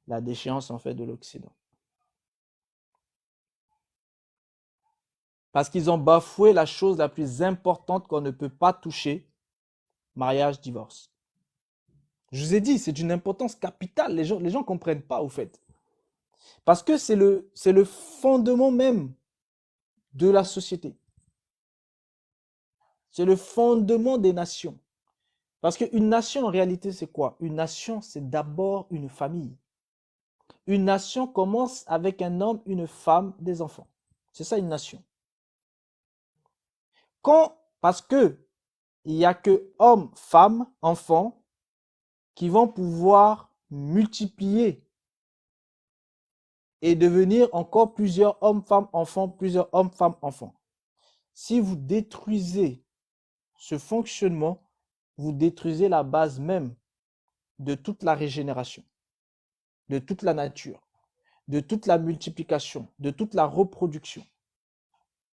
la déchéance en fait de l'Occident. Parce qu'ils ont bafoué la chose la plus importante qu'on ne peut pas toucher, mariage, divorce. Je vous ai dit, c'est d'une importance capitale. Les gens ne comprennent pas, au fait. Parce que c'est le fondement même de la société. C'est le fondement des nations. Parce qu'une nation, en réalité, c'est quoi? Une nation, c'est d'abord une famille. Une nation commence avec un homme, une femme, des enfants. C'est ça une nation. Parce que il n'y a que hommes, femmes, enfants qui vont pouvoir multiplier et devenir encore plusieurs hommes, femmes, enfants, plusieurs hommes, femmes, enfants. Si vous détruisez ce fonctionnement, vous détruisez la base même de toute la régénération, de toute la nature, de toute la multiplication, de toute la reproduction.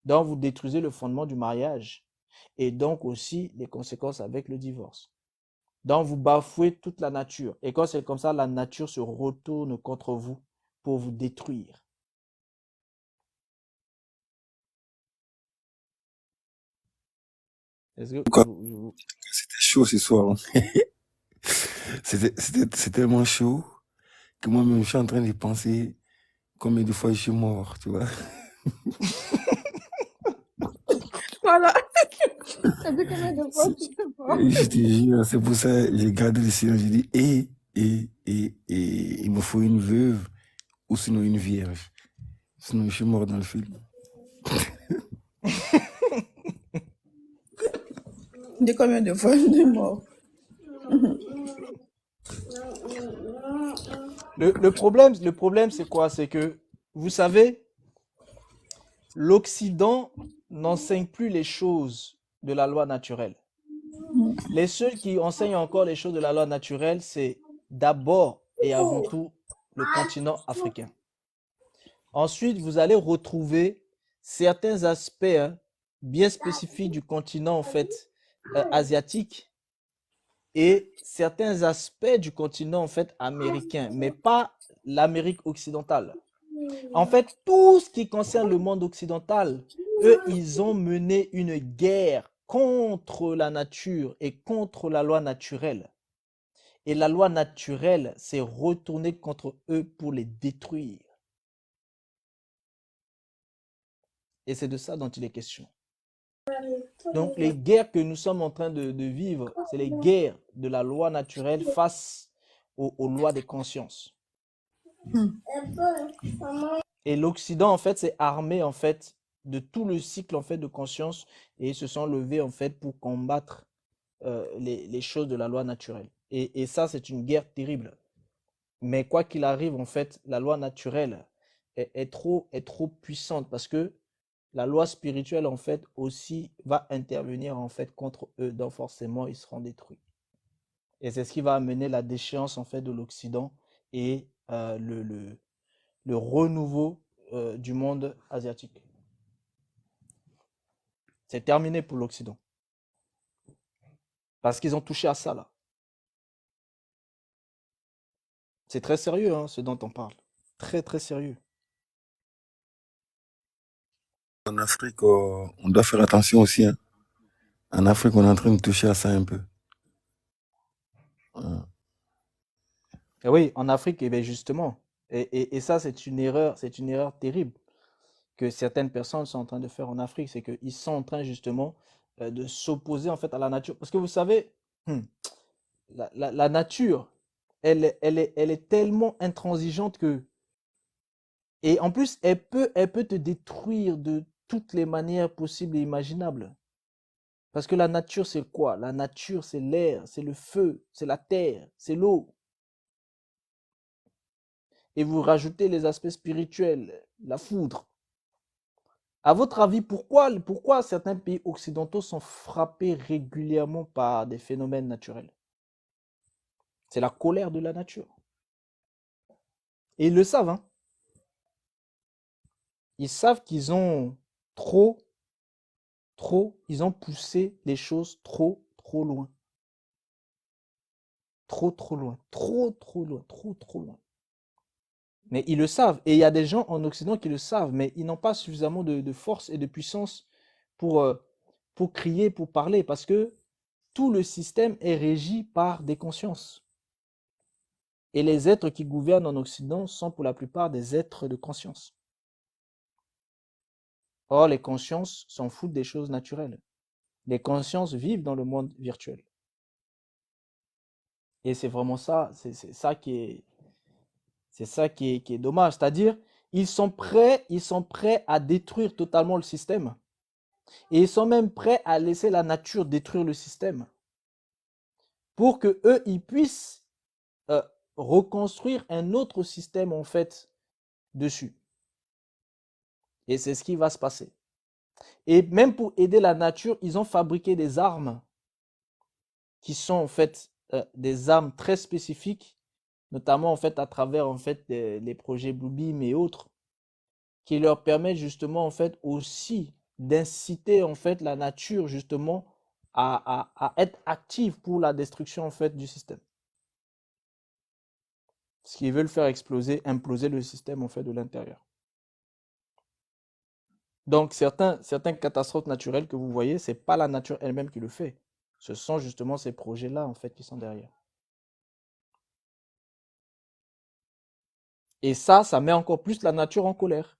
Donc, vous détruisez le fondement du mariage et donc aussi les conséquences avec le divorce. Donc, vous bafouez toute la nature. Et quand c'est comme ça, la nature se retourne contre vous pour vous détruire. Est-ce que Quoi, c'était chaud ce soir. C'est tellement chaud que moi-même, je suis en train de penser combien de fois je suis mort, tu vois. Voilà. T'as dit combien de fois tu es mort? Je te jure, c'est pour ça que j'ai gardé le silence. J'ai dit, il me faut une veuve ou sinon une vierge. Sinon, je suis mort dans le film. Dis combien de fois tu es mort? le problème c'est quoi? C'est que, vous savez, l'Occident n'enseigne plus les choses de la loi naturelle. Les seuls qui enseignent encore les choses de la loi naturelle, c'est d'abord et avant tout le continent africain. Ensuite, vous allez retrouver certains aspects bien spécifiques du continent en fait asiatique et certains aspects du continent en fait américain, mais pas l'Amérique occidentale. En fait, tout ce qui concerne le monde occidental, eux, ils ont mené une guerre contre la nature et contre la loi naturelle. Et la loi naturelle s'est retournée contre eux pour les détruire. Et c'est de ça dont il est question. Donc les guerres que nous sommes en train de vivre, c'est les guerres de la loi naturelle face aux lois des consciences. Et l'Occident, en fait, s'est armé, en fait, de tout le cycle, en fait, de conscience et ils se sont levés, en fait, pour combattre les choses de la loi naturelle. Et ça, c'est une guerre terrible. Mais quoi qu'il arrive, en fait, la loi naturelle est trop puissante parce que la loi spirituelle, en fait, aussi va intervenir, en fait, contre eux. Donc, forcément, ils seront détruits. Et c'est ce qui va amener la déchéance, en fait, de l'Occident et le renouveau du monde asiatique. C'est terminé pour l'Occident. Parce qu'ils ont touché à ça, là. C'est très sérieux, hein, ce dont on parle. Très, très sérieux. En Afrique, on doit faire attention aussi, hein. En Afrique, on est en train de toucher à ça un peu. Euh, Et oui, en Afrique, eh bien justement. Et ça, c'est une erreur terrible que certaines personnes sont en train de faire en Afrique. C'est qu'ils sont en train justement de s'opposer en fait à la nature. Parce que vous savez, la nature, elle est tellement intransigeante que. Et en plus, elle peut te détruire de toutes les manières possibles et imaginables. Parce que la nature, c'est quoi? La nature, c'est l'air, c'est le feu, c'est la terre, c'est l'eau. Et vous rajoutez les aspects spirituels, la foudre. À votre avis, pourquoi certains pays occidentaux sont frappés régulièrement par des phénomènes naturels? C'est la colère de la nature. Et ils le savent, hein. Ils savent qu'ils ont ils ont poussé les choses trop loin. Trop, trop loin. Trop, trop loin. Trop, trop loin. Mais ils le savent. Et il y a des gens en Occident qui le savent, mais ils n'ont pas suffisamment de force et de puissance pour, euh, pour crier, pour parler, parce que tout le système est régi par des consciences. Et les êtres qui gouvernent en Occident sont pour la plupart des êtres de conscience. Or, les consciences s'en foutent des choses naturelles. Les consciences vivent dans le monde virtuel. Et c'est vraiment ça, c'est ça qui est dommage. C'est-à-dire, ils sont prêts à détruire totalement le système. Et ils sont même prêts à laisser la nature détruire le système pour que eux, ils puissent reconstruire un autre système en fait dessus. Et c'est ce qui va se passer. Et même pour aider la nature, ils ont fabriqué des armes qui sont en fait des armes très spécifiques, notamment en fait à travers en fait les projets Bluebeam et autres, qui leur permettent justement en fait aussi d'inciter en fait la nature justement à être active pour la destruction en fait du système. Ce qu'ils veulent faire imploser le système en fait de l'intérieur. Donc certaines catastrophes naturelles que vous voyez, c'est pas la nature elle-même qui le fait. Ce sont justement ces projets-là en fait qui sont derrière. Et ça met encore plus la nature en colère.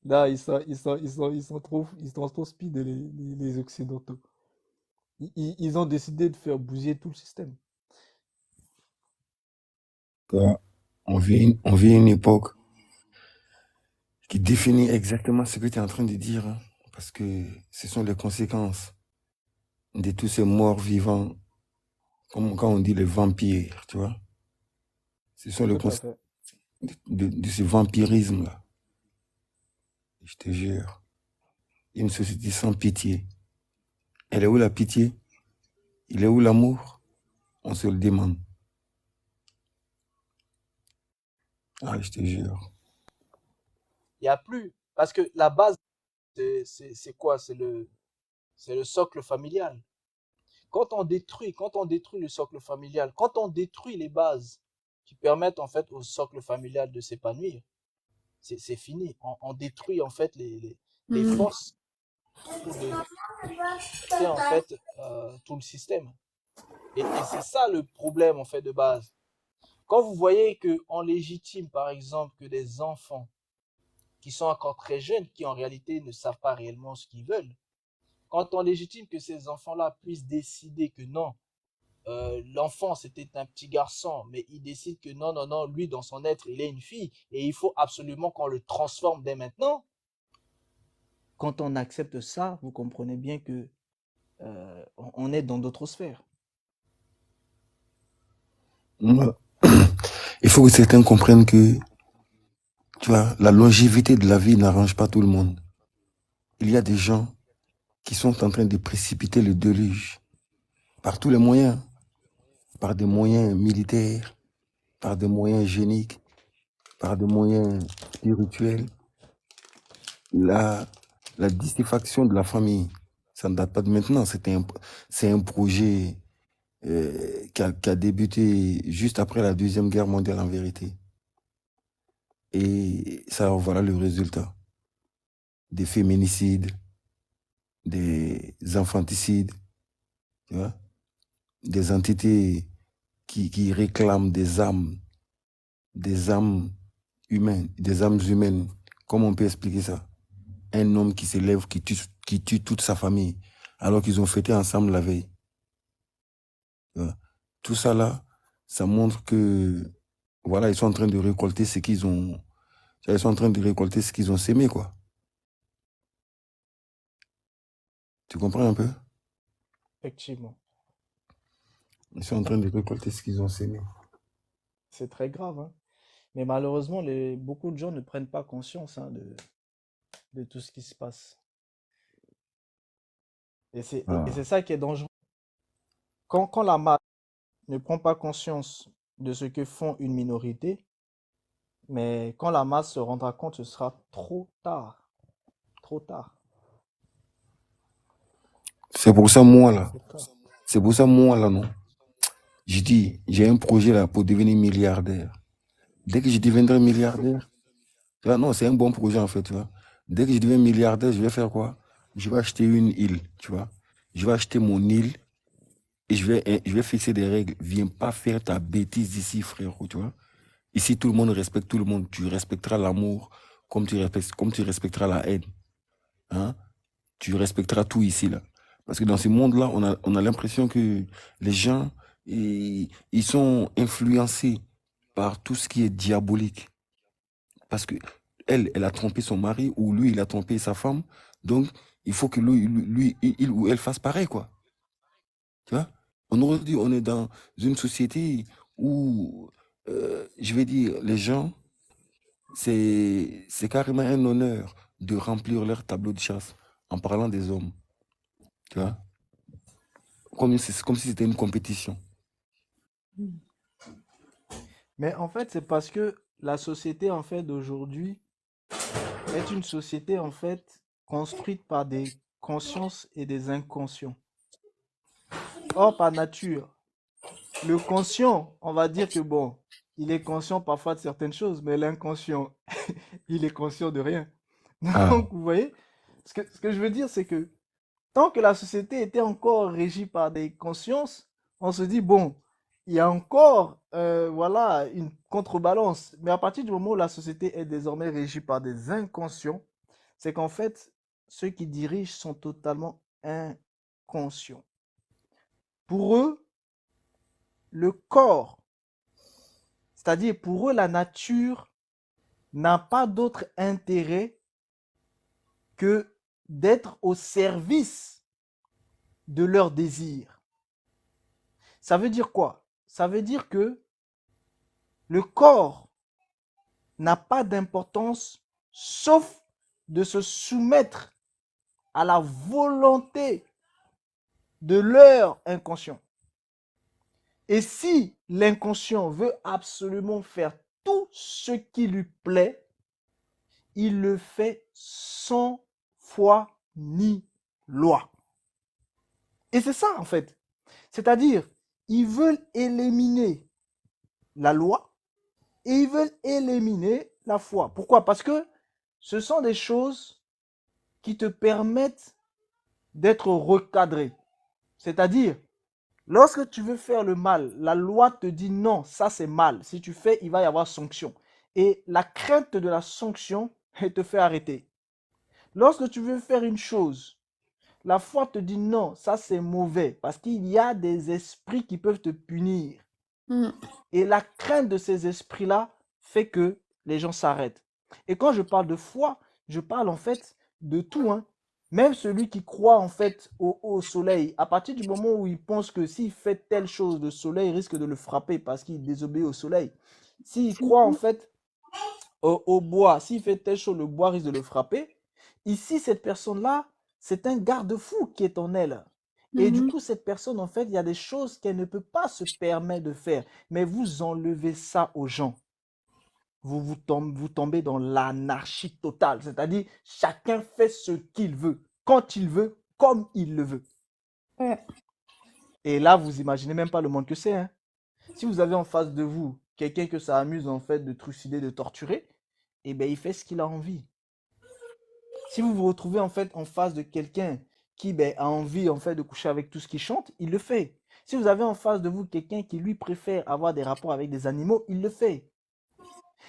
Là, ils sont trop speed les Occidentaux. Ils ont décidé de faire bousiller tout le système. On vit une époque qui définit exactement ce que tu es en train de dire, hein, parce que ce sont les conséquences de tous ces morts vivants, comme quand on dit les vampires, tu vois. Ce sont les Tout à conséquences fait. de ce vampirisme-là. Je te jure. Une société sans pitié. Elle est où la pitié? Il est où l'amour? On se le demande. Ah, je te jure. Il n'y a plus. Parce que la base, c'est quoi? C'est le socle familial. Quand on détruit le socle familial, quand on détruit les bases qui permettent en fait au socle familial de s'épanouir, c'est fini. On détruit en fait les forces de en fait tout le système. Et c'est ça le problème en fait de base. Quand vous voyez que on légitime par exemple que des enfants qui sont encore très jeunes, qui en réalité ne savent pas réellement ce qu'ils veulent, quand on légitime que ces enfants-là puissent décider que non, l'enfant c'était un petit garçon, mais il décide que non, non, non, lui dans son être il est une fille et il faut absolument qu'on le transforme dès maintenant. Quand on accepte ça, vous comprenez bien que on est dans d'autres sphères. Moi, il faut que certains comprennent que, tu vois, la longévité de la vie n'arrange pas tout le monde. Il y a des gens qui sont en train de précipiter le déluge par tous les moyens, par des moyens militaires, par des moyens géniques, par des moyens spirituels. La, la disséfaction de la famille, ça ne date pas de maintenant. C'est un projet qui a débuté juste après la Deuxième Guerre mondiale en vérité. Et ça, voilà le résultat. Des féminicides, des infanticides, tu vois, des entités qui réclament des âmes humaines, des âmes humaines. Comment on peut expliquer ça? Un homme qui s'élève, qui tue toute sa famille, alors qu'ils ont fêté ensemble la veille. Tu vois. Tout ça là, ça montre que, voilà, ils sont en train de récolter ce qu'ils ont, ils sont en train de récolter ce qu'ils ont sémé, quoi. Tu comprends un peu? Effectivement, Ils sont en train de récolter ce qu'ils ont sémé. c'est très grave, hein. Mais malheureusement, beaucoup de gens ne prennent pas conscience hein, de tout ce qui se passe. Et Ah. c'est ça qui est dangereux. Quand la masse ne prend pas conscience de ce que font une minorité, mais quand la masse se rendra compte, ce sera trop tard. Trop tard. C'est pour ça, moi, là. C'est clair. C'est pour ça, moi, là, non. Je dis, j'ai un projet, là, pour devenir milliardaire. Dès que je deviendrai milliardaire, tu vois, non, c'est un bon projet, en fait, tu vois. Dès que je deviens milliardaire, je vais faire quoi? Je vais acheter une île, tu vois. Je vais acheter mon île et je vais fixer des règles. Viens pas faire ta bêtise ici, frérot, tu vois. Ici, tout le monde respecte tout le monde. Tu respecteras l'amour comme tu respecteras la haine. Hein? Tu respecteras tout ici, là. Parce que dans ce monde-là, on a l'impression que les gens, ils sont influencés par tout ce qui est diabolique. Parce que elle a trompé son mari ou lui, il a trompé sa femme. Donc, il faut que il ou elle fasse pareil, quoi. Tu vois? Aujourd'hui, on est dans une société où, je vais dire, les gens, c'est carrément un honneur de remplir leur tableau de chasse en parlant des hommes. Tu vois? Comme si c'était une compétition. Mais en fait, c'est parce que la société en fait d'aujourd'hui est une société en fait construite par des consciences et des inconscients. Or, par nature, le conscient, on va dire que bon, il est conscient parfois de certaines choses, mais l'inconscient, il est conscient de rien. Ah, Donc, vous voyez, ce que je veux dire, c'est que tant que la société était encore régie par des consciences, on se dit, bon, il y a encore voilà, une contrebalance. Mais à partir du moment où la société est désormais régie par des inconscients, c'est qu'en fait, ceux qui dirigent sont totalement inconscients. Pour eux, le corps, c'est-à-dire pour eux, la nature n'a pas d'autre intérêt que d'être au service de leurs désirs. Ça veut dire quoi? Ça veut dire que le corps n'a pas d'importance sauf de se soumettre à la volonté de leur inconscient. Et si l'inconscient veut absolument faire tout ce qui lui plaît, il le fait sans foi ni loi. Et c'est ça en fait. C'est-à-dire, ils veulent éliminer la loi et ils veulent éliminer la foi. Pourquoi? Parce que ce sont des choses qui te permettent d'être recadré. C'est-à-dire, lorsque tu veux faire le mal, la loi te dit non, ça c'est mal. Si tu fais, il va y avoir sanction. Et la crainte de la sanction, elle te fait arrêter. Lorsque tu veux faire une chose, la foi te dit non, ça c'est mauvais. Parce qu'il y a des esprits qui peuvent te punir. Et la crainte de ces esprits-là fait que les gens s'arrêtent. Et quand je parle de foi, je parle en fait de tout. Hein. Même celui qui croit en fait au soleil, à partir du moment où il pense que s'il fait telle chose, le soleil risque de le frapper parce qu'il désobéit au soleil. S'il croit en fait au bois, s'il fait telle chose, le bois risque de le frapper. Ici, cette personne-là, c'est un garde-fou qui est en elle. Et du coup, cette personne, en fait, il y a des choses qu'elle ne peut pas se permettre de faire. Mais vous enlevez ça aux gens. Vous tombez dans l'anarchie totale. C'est-à-dire, chacun fait ce qu'il veut, quand il veut, comme il le veut. Ouais. Et là, vous imaginez même pas le monde que c'est. Hein. Si vous avez en face de vous quelqu'un que ça amuse, en fait, de trucider, de torturer, eh bien, il fait ce qu'il a envie. Si vous vous retrouvez en fait en face de quelqu'un qui a envie en fait de coucher avec tout ce qui chante, il le fait. Si vous avez en face de vous quelqu'un qui lui préfère avoir des rapports avec des animaux, il le fait.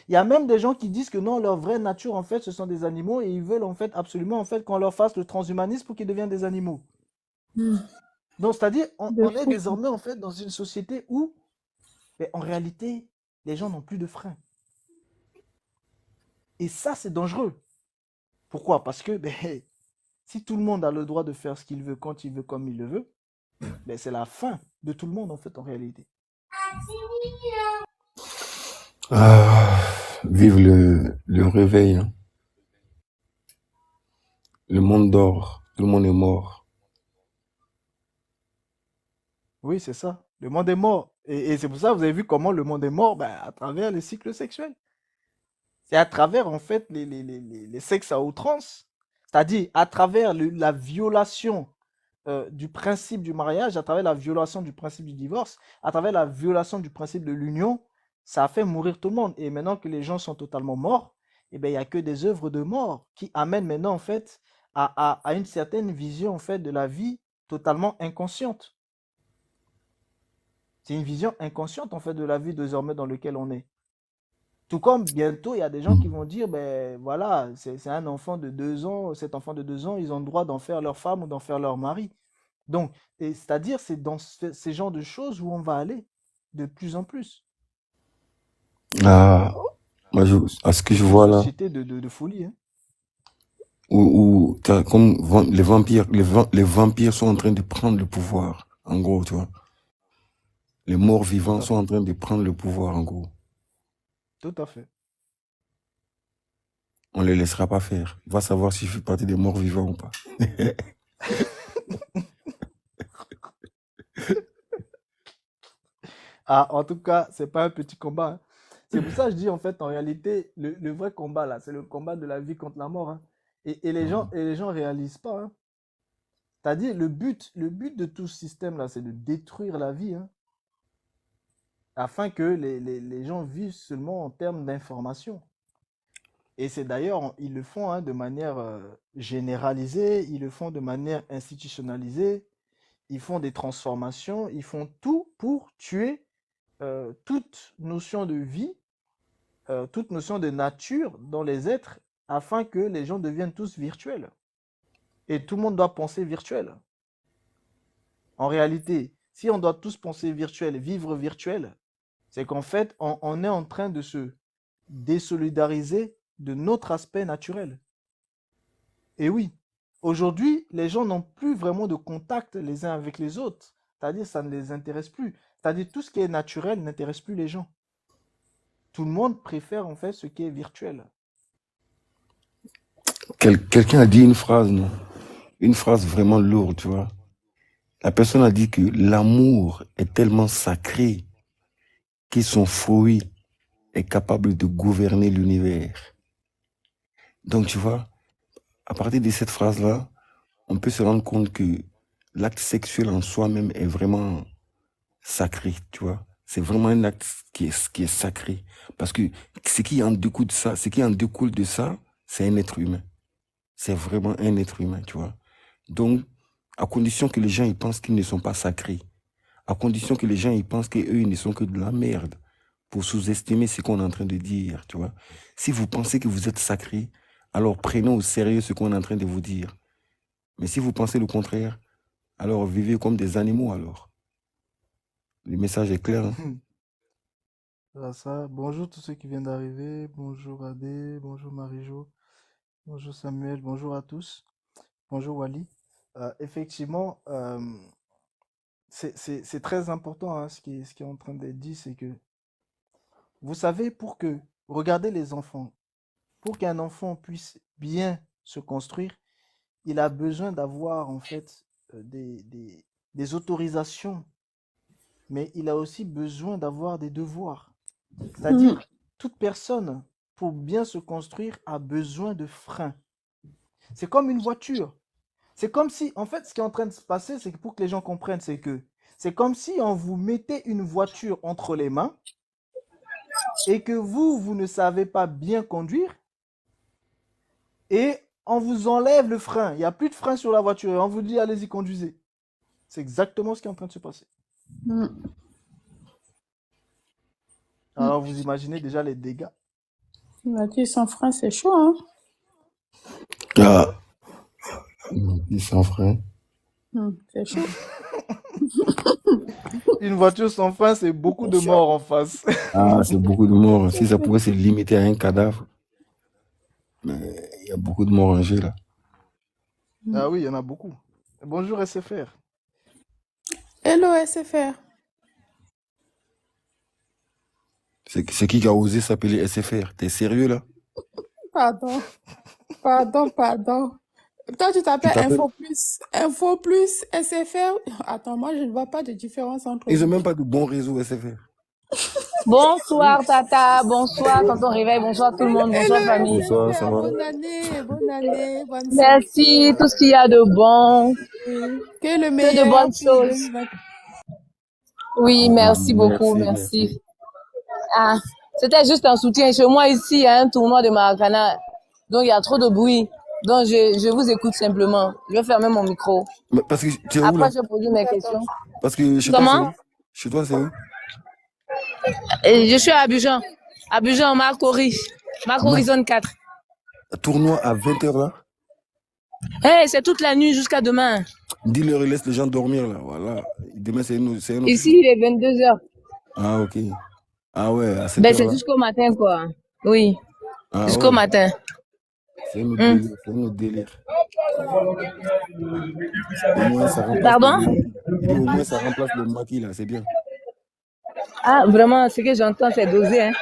Il y a même des gens qui disent que non, leur vraie nature en fait ce sont des animaux et ils veulent en fait absolument en fait qu'on leur fasse le transhumanisme pour qu'ils deviennent des animaux. Donc c'est-à-dire De on est fou. désormais en fait dans une société où en réalité les gens n'ont plus de frein. Et ça c'est dangereux. Pourquoi? Parce que si tout le monde a le droit de faire ce qu'il veut, quand il veut, comme il le veut, c'est la fin de tout le monde, en fait, en réalité. ah, vive le réveil. Hein. Le monde dort. Tout le monde est mort. Oui, c'est ça. Le monde est mort. Et c'est pour ça que vous avez vu comment le monde est mort à travers les cycles sexuels. C'est à travers, en fait, les sexes à outrance. C'est-à-dire à travers la violation du principe du mariage, à travers la violation du principe du divorce, à travers la violation du principe de l'union, ça a fait mourir tout le monde. Et maintenant que les gens sont totalement morts, eh ben, il n'y a que des œuvres de mort qui amènent maintenant, en fait, à une certaine vision, en fait, de la vie totalement inconsciente. C'est une vision inconsciente, en fait, de la vie désormais dans laquelle on est. Tout comme bientôt, il y a des gens qui vont dire, ben voilà, c'est un enfant de 2 ans, cet enfant de 2 ans, ils ont le droit d'en faire leur femme ou d'en faire leur mari. Donc, c'est-à-dire, c'est dans ces genres de choses où on va aller de plus en plus. Ah, moi, à ce que C'est je une vois là, société de folie, hein. où comme les vampires, les vampires sont en train de prendre le pouvoir, en gros, tu vois. Les morts Tout vivants à sont fait. en train de prendre le pouvoir, en gros. Tout à fait. On ne les laissera pas faire. On va savoir si je fais partie des morts vivants ou pas. Ah, en tout cas, c'est pas un petit combat, hein. C'est pour ça que je dis, en fait, en réalité, le vrai combat, là, c'est le combat de la vie contre la mort, hein. Et les gens réalisent pas, hein. C'est-à-dire, le but de tout ce système-là, c'est de détruire la vie, hein, afin que les gens vivent seulement en termes d'information. Et c'est d'ailleurs, ils le font, hein, de manière généralisée, ils le font de manière institutionnalisée, ils font des transformations, ils font tout pour tuer toute notion de vie, toute notion de nature dans les êtres, afin que les gens deviennent tous virtuels. Et tout le monde doit penser virtuel. En réalité, si on doit tous penser virtuel, vivre virtuel, c'est qu'en fait, on est en train de se désolidariser de notre aspect naturel. Et oui, aujourd'hui, les gens n'ont plus vraiment de contact les uns avec les autres. C'est-à-dire, ça ne les intéresse plus. C'est-à-dire, tout ce qui est naturel n'intéresse plus les gens. Tout le monde préfère en fait ce qui est virtuel. Quelqu'un a dit une phrase, non? Une phrase vraiment lourde, tu vois. La personne a dit que l'amour est tellement sacré que son fruit est capable de gouverner l'univers. Donc, tu vois, à partir de cette phrase-là, on peut se rendre compte que l'acte sexuel en soi-même est vraiment sacré, tu vois. C'est vraiment un acte qui est sacré. Parce que ce qui en découle de ça, c'est un être humain. C'est vraiment un être humain, tu vois. Donc, à condition que les gens ils pensent qu'ils ne sont pas sacrés, à condition que les gens ils pensent qu'eux, ils ne sont que de la merde, pour sous-estimer ce qu'on est en train de dire, tu vois. Si vous pensez que vous êtes sacré, alors prenez au sérieux ce qu'on est en train de vous dire. Mais si vous pensez le contraire, alors vivez comme des animaux, alors. Le message est clair, hein? Voilà ça. Bonjour tous ceux qui viennent d'arriver. Bonjour Adé, bonjour Marie-Jo, bonjour Samuel, bonjour à tous. Bonjour Wally. Effectivement, c'est très important, hein, ce qui est en train d'être dit, c'est que, vous savez, regardez les enfants, pour qu'un enfant puisse bien se construire, il a besoin d'avoir en fait des autorisations, mais il a aussi besoin d'avoir des devoirs. Mm. C'est-à-dire, toute personne, pour bien se construire, a besoin de freins. C'est comme une voiture. C'est comme si, en fait, ce qui est en train de se passer, c'est que pour que les gens comprennent, c'est comme si on vous mettait une voiture entre les mains et que vous ne savez pas bien conduire et on vous enlève le frein. Il n'y a plus de frein sur la voiture et on vous dit, allez-y, conduisez. C'est exactement ce qui est en train de se passer. Mm. Alors, vous imaginez déjà les dégâts. Il m'a dit sans frein, c'est chaud, hein? Ah, il s'en frein. C'est chaud. Une voiture sans frein, c'est beaucoup de morts en face. Ah, c'est beaucoup de morts. Si ça pouvait se limiter à un cadavre, mais il y a beaucoup de morts en jeu, là. Ah oui, il y en a beaucoup. Bonjour SFR. Hello SFR. C'est qui a osé s'appeler SFR? T'es sérieux, là? Pardon, pardon. Toi, tu Tu t'appelles t'appelles? Info Plus SFR. Attends, moi, je ne vois pas de différence entre Ils les ont même deux. pas de bon réseau SFR. Oui. Bonsoir, Tata. Bonsoir, tonton Réveil. Bonsoir, tout le monde. Bonsoir, Hello, famille. Bonsoir, ça super. va? Bonne année, bonne Merci. santé. Tout ce qu'il y a de bon. Que le Que de meilleur bonnes pour choses. 2020. Oui, merci beaucoup. Merci, Merci. merci. Ah, c'était juste un soutien. Chez moi, ici, il y a un tournoi de Maracana. Donc, il y a trop de bruit. Donc, je vous écoute simplement. Je vais fermer mon micro. Mais parce que tu es où Après, là? je vais poser mes questions. Parce que chez toi, c'est Comment? où? Chez toi, c'est où? Et je suis à Abidjan. Abidjan, Marcory. Marcory Ma- zone 4. Tournoi à 20h là? Hey, c'est toute la nuit jusqu'à demain. Dis-leur, et laisse les gens dormir là. Voilà. Demain, c'est un autre Ici, jour. il est 22h. Ah, ok. Ah ouais, à cette Ben, heure c'est là? jusqu'au matin, quoi. Oui, Ah jusqu'au ouais, matin. c'est un autre Hmm. délire. C'est un autre délire. Au moins, ça remplace Pardon? je dis au moins, ça remplace le maquis là. C'est bien. Ah, vraiment, ce que j'entends, c'est dosé, hein.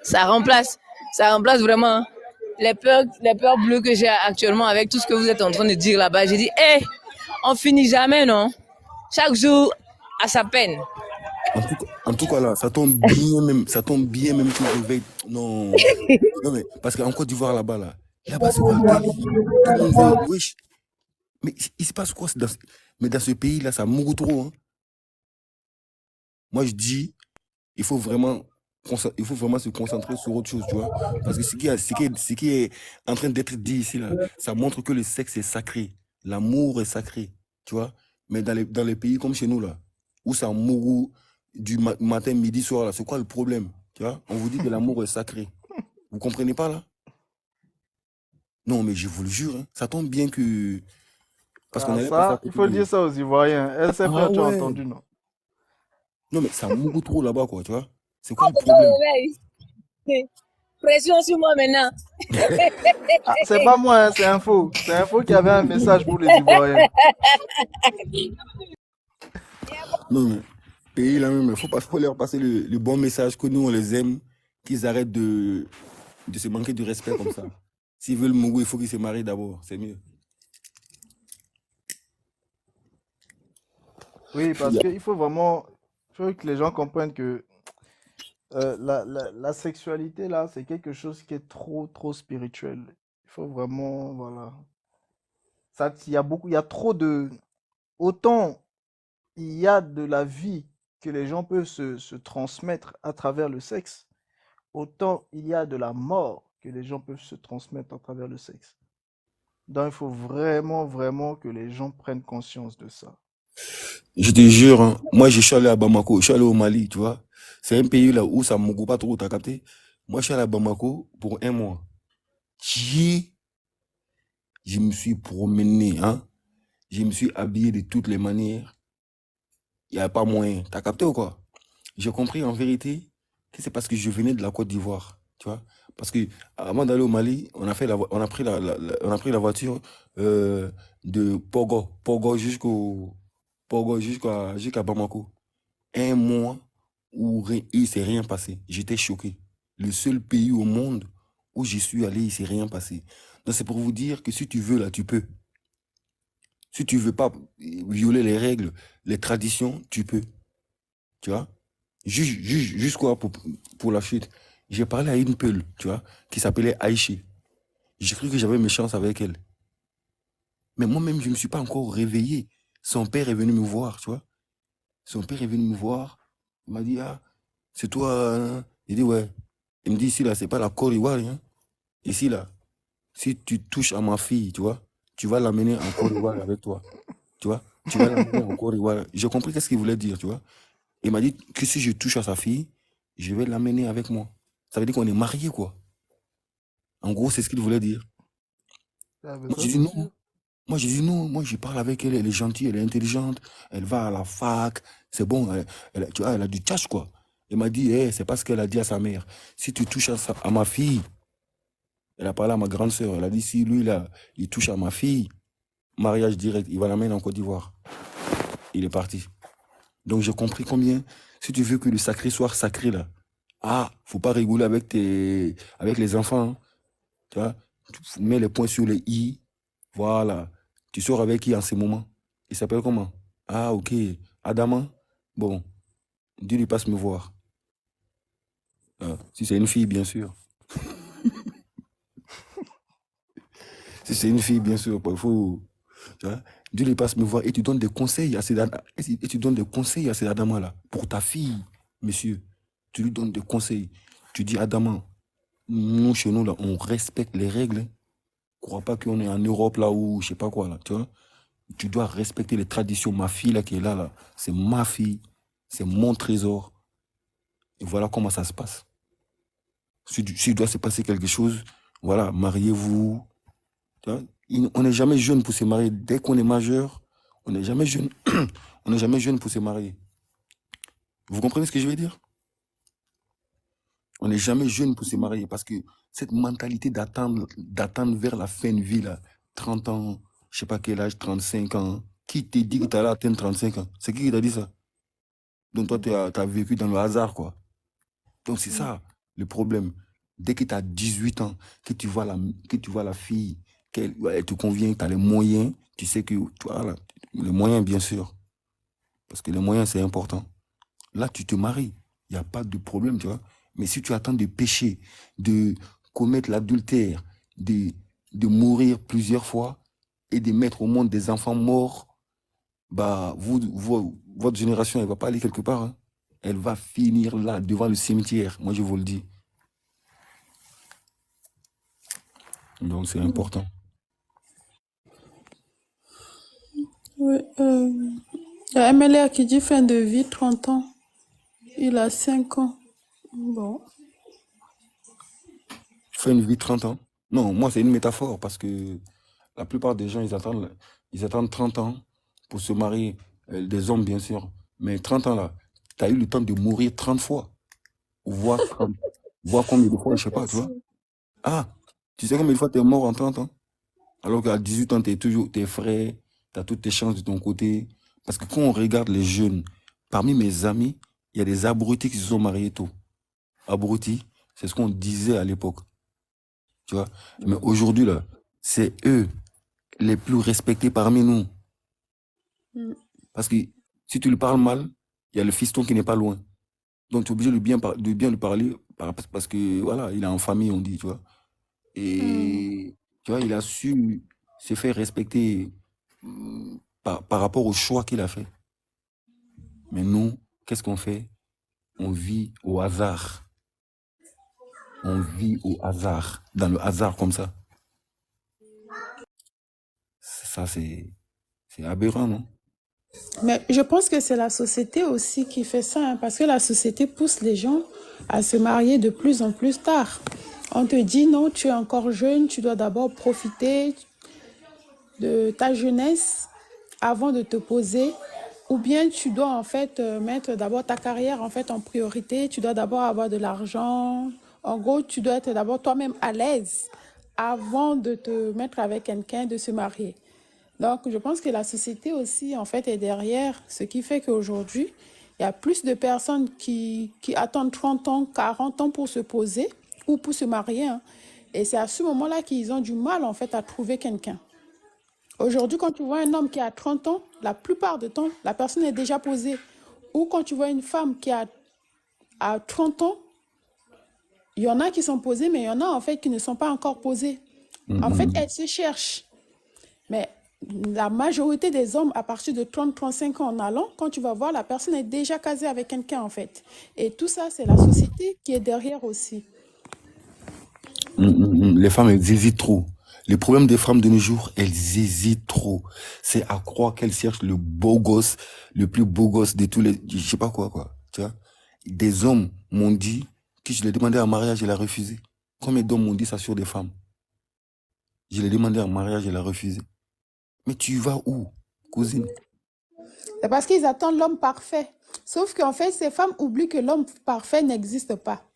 Ça remplace. Ça remplace vraiment les peurs bleues que j'ai actuellement avec tout ce que vous êtes en train de dire là-bas. J'ai dit, hé, on finit jamais, non? Chaque jour à sa peine. En tout cas là, ça tombe bien même que je réveille. Non. Non, mais parce qu'en Côte d'Ivoire là-bas, c'est quoi le délire? Tout le monde veut. Wesh. Mais il se passe quoi mais dans ce pays-là, ça mourut trop. Hein. Moi, je dis, il faut vraiment, il faut vraiment se concentrer sur autre chose, tu vois. Parce que ce qui est en train d'être dit ici, là, ça montre que le sexe est sacré. L'amour est sacré, tu vois. Mais dans les pays comme chez nous, là, où ça mourut du matin, midi, soir, là, c'est quoi le problème? Tu vois? On vous dit que l'amour est sacré. Vous comprenez pas, là? Non, mais je vous le jure, hein, ça tombe bien que. Parce qu'on Ah, allait passer à ça, il côté faut dire de. ça aux Ivoiriens. Ah SFR, tu as ouais! entendu, non? Non, mais ça mourut trop là-bas, quoi, tu vois? C'est quoi le Tonton problème? Réveil, pression sur moi maintenant. Ah, c'est pas moi, hein, c'est Info. C'est Info qui avait un message pour les Ivoiriens. Non, mais pays là même, faut leur passer le bon message que nous, on les aime, qu'ils arrêtent de se manquer de respect comme ça. S'ils veulent mourir, il faut qu'ils se marient d'abord, c'est mieux. Oui, Il parce y a- qu'il faut vraiment, il faut que les gens comprennent que la sexualité, là, c'est quelque chose qui est trop, trop spirituel. Il faut vraiment, voilà. Ça, il y a beaucoup, il y a trop de, autant il y a de la vie que les gens peuvent se transmettre à travers le sexe, autant il y a de la mort que les gens peuvent se transmettre à travers le sexe. Donc, il faut vraiment, vraiment que les gens prennent conscience de ça. Je te jure, hein, moi je suis allé à Bamako, je suis allé au Mali, tu vois. C'est un pays là où ça ne me pas trop, t'as capté? Moi je suis allé à Bamako pour un mois. Qui Je me suis promené, hein. Je me suis habillé de toutes les manières. Il n'y a pas moyen. T'as capté ou quoi? J'ai compris en vérité que c'est parce que je venais de la Côte d'Ivoire, tu vois. Parce que avant d'aller au Mali, on a pris on a pris la voiture euh, de Pogo jusqu'à Bamako. Un mois où il s'est rien passé. J'étais choqué. Le seul pays au monde où j'y suis allé, il s'est rien passé. Donc c'est pour vous dire que si tu veux là, tu peux. Si tu veux pas violer les règles, les traditions, tu peux. Tu vois? Juste quoi pour la suite. J'ai parlé à une peule, tu vois, qui s'appelait Aïché. J'ai cru que j'avais mes chances avec elle. Mais moi-même, je ne me suis pas encore réveillé. Son père est venu me voir, tu vois. Son père est venu me voir. Il m'a dit, ah, c'est toi, hein? J'ai dit, ouais. Il me dit, ici, là, c'est pas la Côte d'Ivoire, hein. Ici, là, si tu touches à ma fille, tu vois, tu vas l'amener en Côte d'Ivoire avec toi. Tu vois, tu vas l'amener en Côte d'Ivoire. J'ai compris qu'est-ce qu'il voulait dire, tu vois. Il m'a dit que si je touche à sa fille, je vais l'amener avec moi. Ça veut dire qu'on est mariés, quoi. En gros, c'est ce qu'il voulait dire. Ah, mais Moi, ça, j'ai dit c'est non. sûr. Moi, j'ai dit non. Moi, je parle avec elle. Elle est gentille, elle est intelligente. Elle va à la fac. C'est bon. Tu vois, elle a du cash, quoi. Il m'a dit, c'est pas ce qu'elle a dit à sa mère. Si tu touches à ma fille, elle a parlé à ma grande sœur. Elle a dit, si lui, là, il touche à ma fille, mariage direct, il va l'amener en Côte d'Ivoire. Il est parti. Donc, j'ai compris combien, si tu veux que le sacré soit sacré, là, faut pas rigoler avec les enfants. Hein. Tu vois, tu mets les points sur les i. Voilà. Tu sors avec qui en ce moment? Il s'appelle comment? Ah, ok. Adama? Bon. Dis-lui passe me voir. Si c'est une fille, bien sûr. Si c'est une fille, bien sûr, il faut. Tu vois, Dieu les passe me voir et tu donnes des conseils à tu donnes des conseils à ces Adama-là. Pour ta fille, monsieur, tu lui donnes des conseils. Tu dis, Adama, nous, chez nous, là, on respecte les règles. Hein. Crois pas qu'on est en Europe, là, ou je sais pas quoi, là, tu vois. Tu dois respecter les traditions. Ma fille, là, qui est là, c'est ma fille. C'est mon trésor. Et voilà comment ça se passe. Si doit se passer quelque chose, voilà, mariez-vous. Tu vois, on n'est jamais jeune pour se marier. Dès qu'on est majeur, on n'est jamais jeune. On n'est jamais jeune pour se marier. Vous comprenez ce que je veux dire? On n'est jamais jeune pour se marier parce que cette mentalité d'attendre vers la fin de vie, là, 30 ans, je sais pas quel âge, 35 ans, qui te dit que tu allais atteindre 35 ans? C'est qui t'a dit ça? Donc toi, tu as vécu dans le hasard, quoi. Donc c'est ça le problème. Dès que tu as 18 ans, que tu vois la fille, elle te convient, tu as les moyens, tu sais que tu as les moyens, bien sûr. Parce que les moyens, c'est important. Là, tu te maries. Il n'y a pas de problème, tu vois. Mais si tu attends de pécher, de commettre l'adultère, de mourir plusieurs fois et de mettre au monde des enfants morts, bah, votre génération, elle ne va pas aller quelque part. Hein. Elle va finir là, devant le cimetière. Moi, je vous le dis. Donc, c'est important. Oui, il y a MLR qui dit fin de vie, 30 ans. Il a 5 ans. Bon. Fin de vie, 30 ans. Non, moi, c'est une métaphore parce que la plupart des gens, ils attendent 30 ans pour se marier. Des hommes, bien sûr. Mais 30 ans, là, tu as eu le temps de mourir 30 fois. Ou voir combien de fois, je sais pas, tu vois. Ah, tu sais combien de fois tu es mort en 30 ans? Alors qu'à 18 ans, t'es frais, tu as toutes tes chances de ton côté. Parce que quand on regarde les jeunes, parmi mes amis, il y a des abrutis qui se sont mariés tôt. Abrutis, c'est ce qu'on disait à l'époque. Tu vois. Mais aujourd'hui, là, c'est eux les plus respectés parmi nous. Parce que si tu lui parles mal, il y a le fiston qui n'est pas loin. Donc, tu es obligé de bien lui parler parce que, voilà, il est en famille, on dit, tu vois. Et, tu vois, il a su se faire respecter par rapport au choix qu'il a fait. Mais nous, qu'est-ce qu'on fait? On vit au hasard. On vit au hasard, dans le hasard comme ça. Ça, c'est aberrant, non? Mais je pense que c'est la société aussi qui fait ça, hein, parce que la société pousse les gens à se marier de plus en plus tard. On te dit non, tu es encore jeune, tu dois d'abord profiter de ta jeunesse avant de te poser, ou bien tu dois en fait mettre d'abord ta carrière en fait en priorité, tu dois d'abord avoir de l'argent. En gros, tu dois être d'abord toi-même à l'aise avant de te mettre avec quelqu'un, de se marier. Donc, je pense que la société aussi, en fait, est derrière, ce qui fait qu'aujourd'hui, il y a plus de personnes qui attendent 30 ans, 40 ans pour se poser ou pour se marier. Hein. Et c'est à ce moment-là qu'ils ont du mal, en fait, à trouver quelqu'un. Aujourd'hui, quand tu vois un homme qui a 30 ans, la plupart du temps, la personne est déjà posée. Ou quand tu vois une femme qui a 30 ans, il y en a qui sont posées, mais il y en a, en fait, qui ne sont pas encore posées. En fait, elles se cherchent. Mais la majorité des hommes, à partir de 30-35 ans en allant, quand tu vas voir, la personne est déjà casée avec quelqu'un, en fait. Et tout ça, c'est la société qui est derrière aussi. Les femmes, elles hésitent trop. Le problème des femmes de nos jours, elles hésitent trop. C'est à croire qu'elles cherchent le beau gosse, le plus beau gosse de tous les... Je sais pas quoi. Tu vois? Des hommes m'ont dit que je l'ai demandé en mariage, elle a refusé. Combien d'hommes m'ont dit ça sur des femmes? Je l'ai demandé en mariage, elle a refusé. Mais tu vas où, cousine? C'est parce qu'ils attendent l'homme parfait. Sauf qu'en fait, ces femmes oublient que l'homme parfait n'existe pas.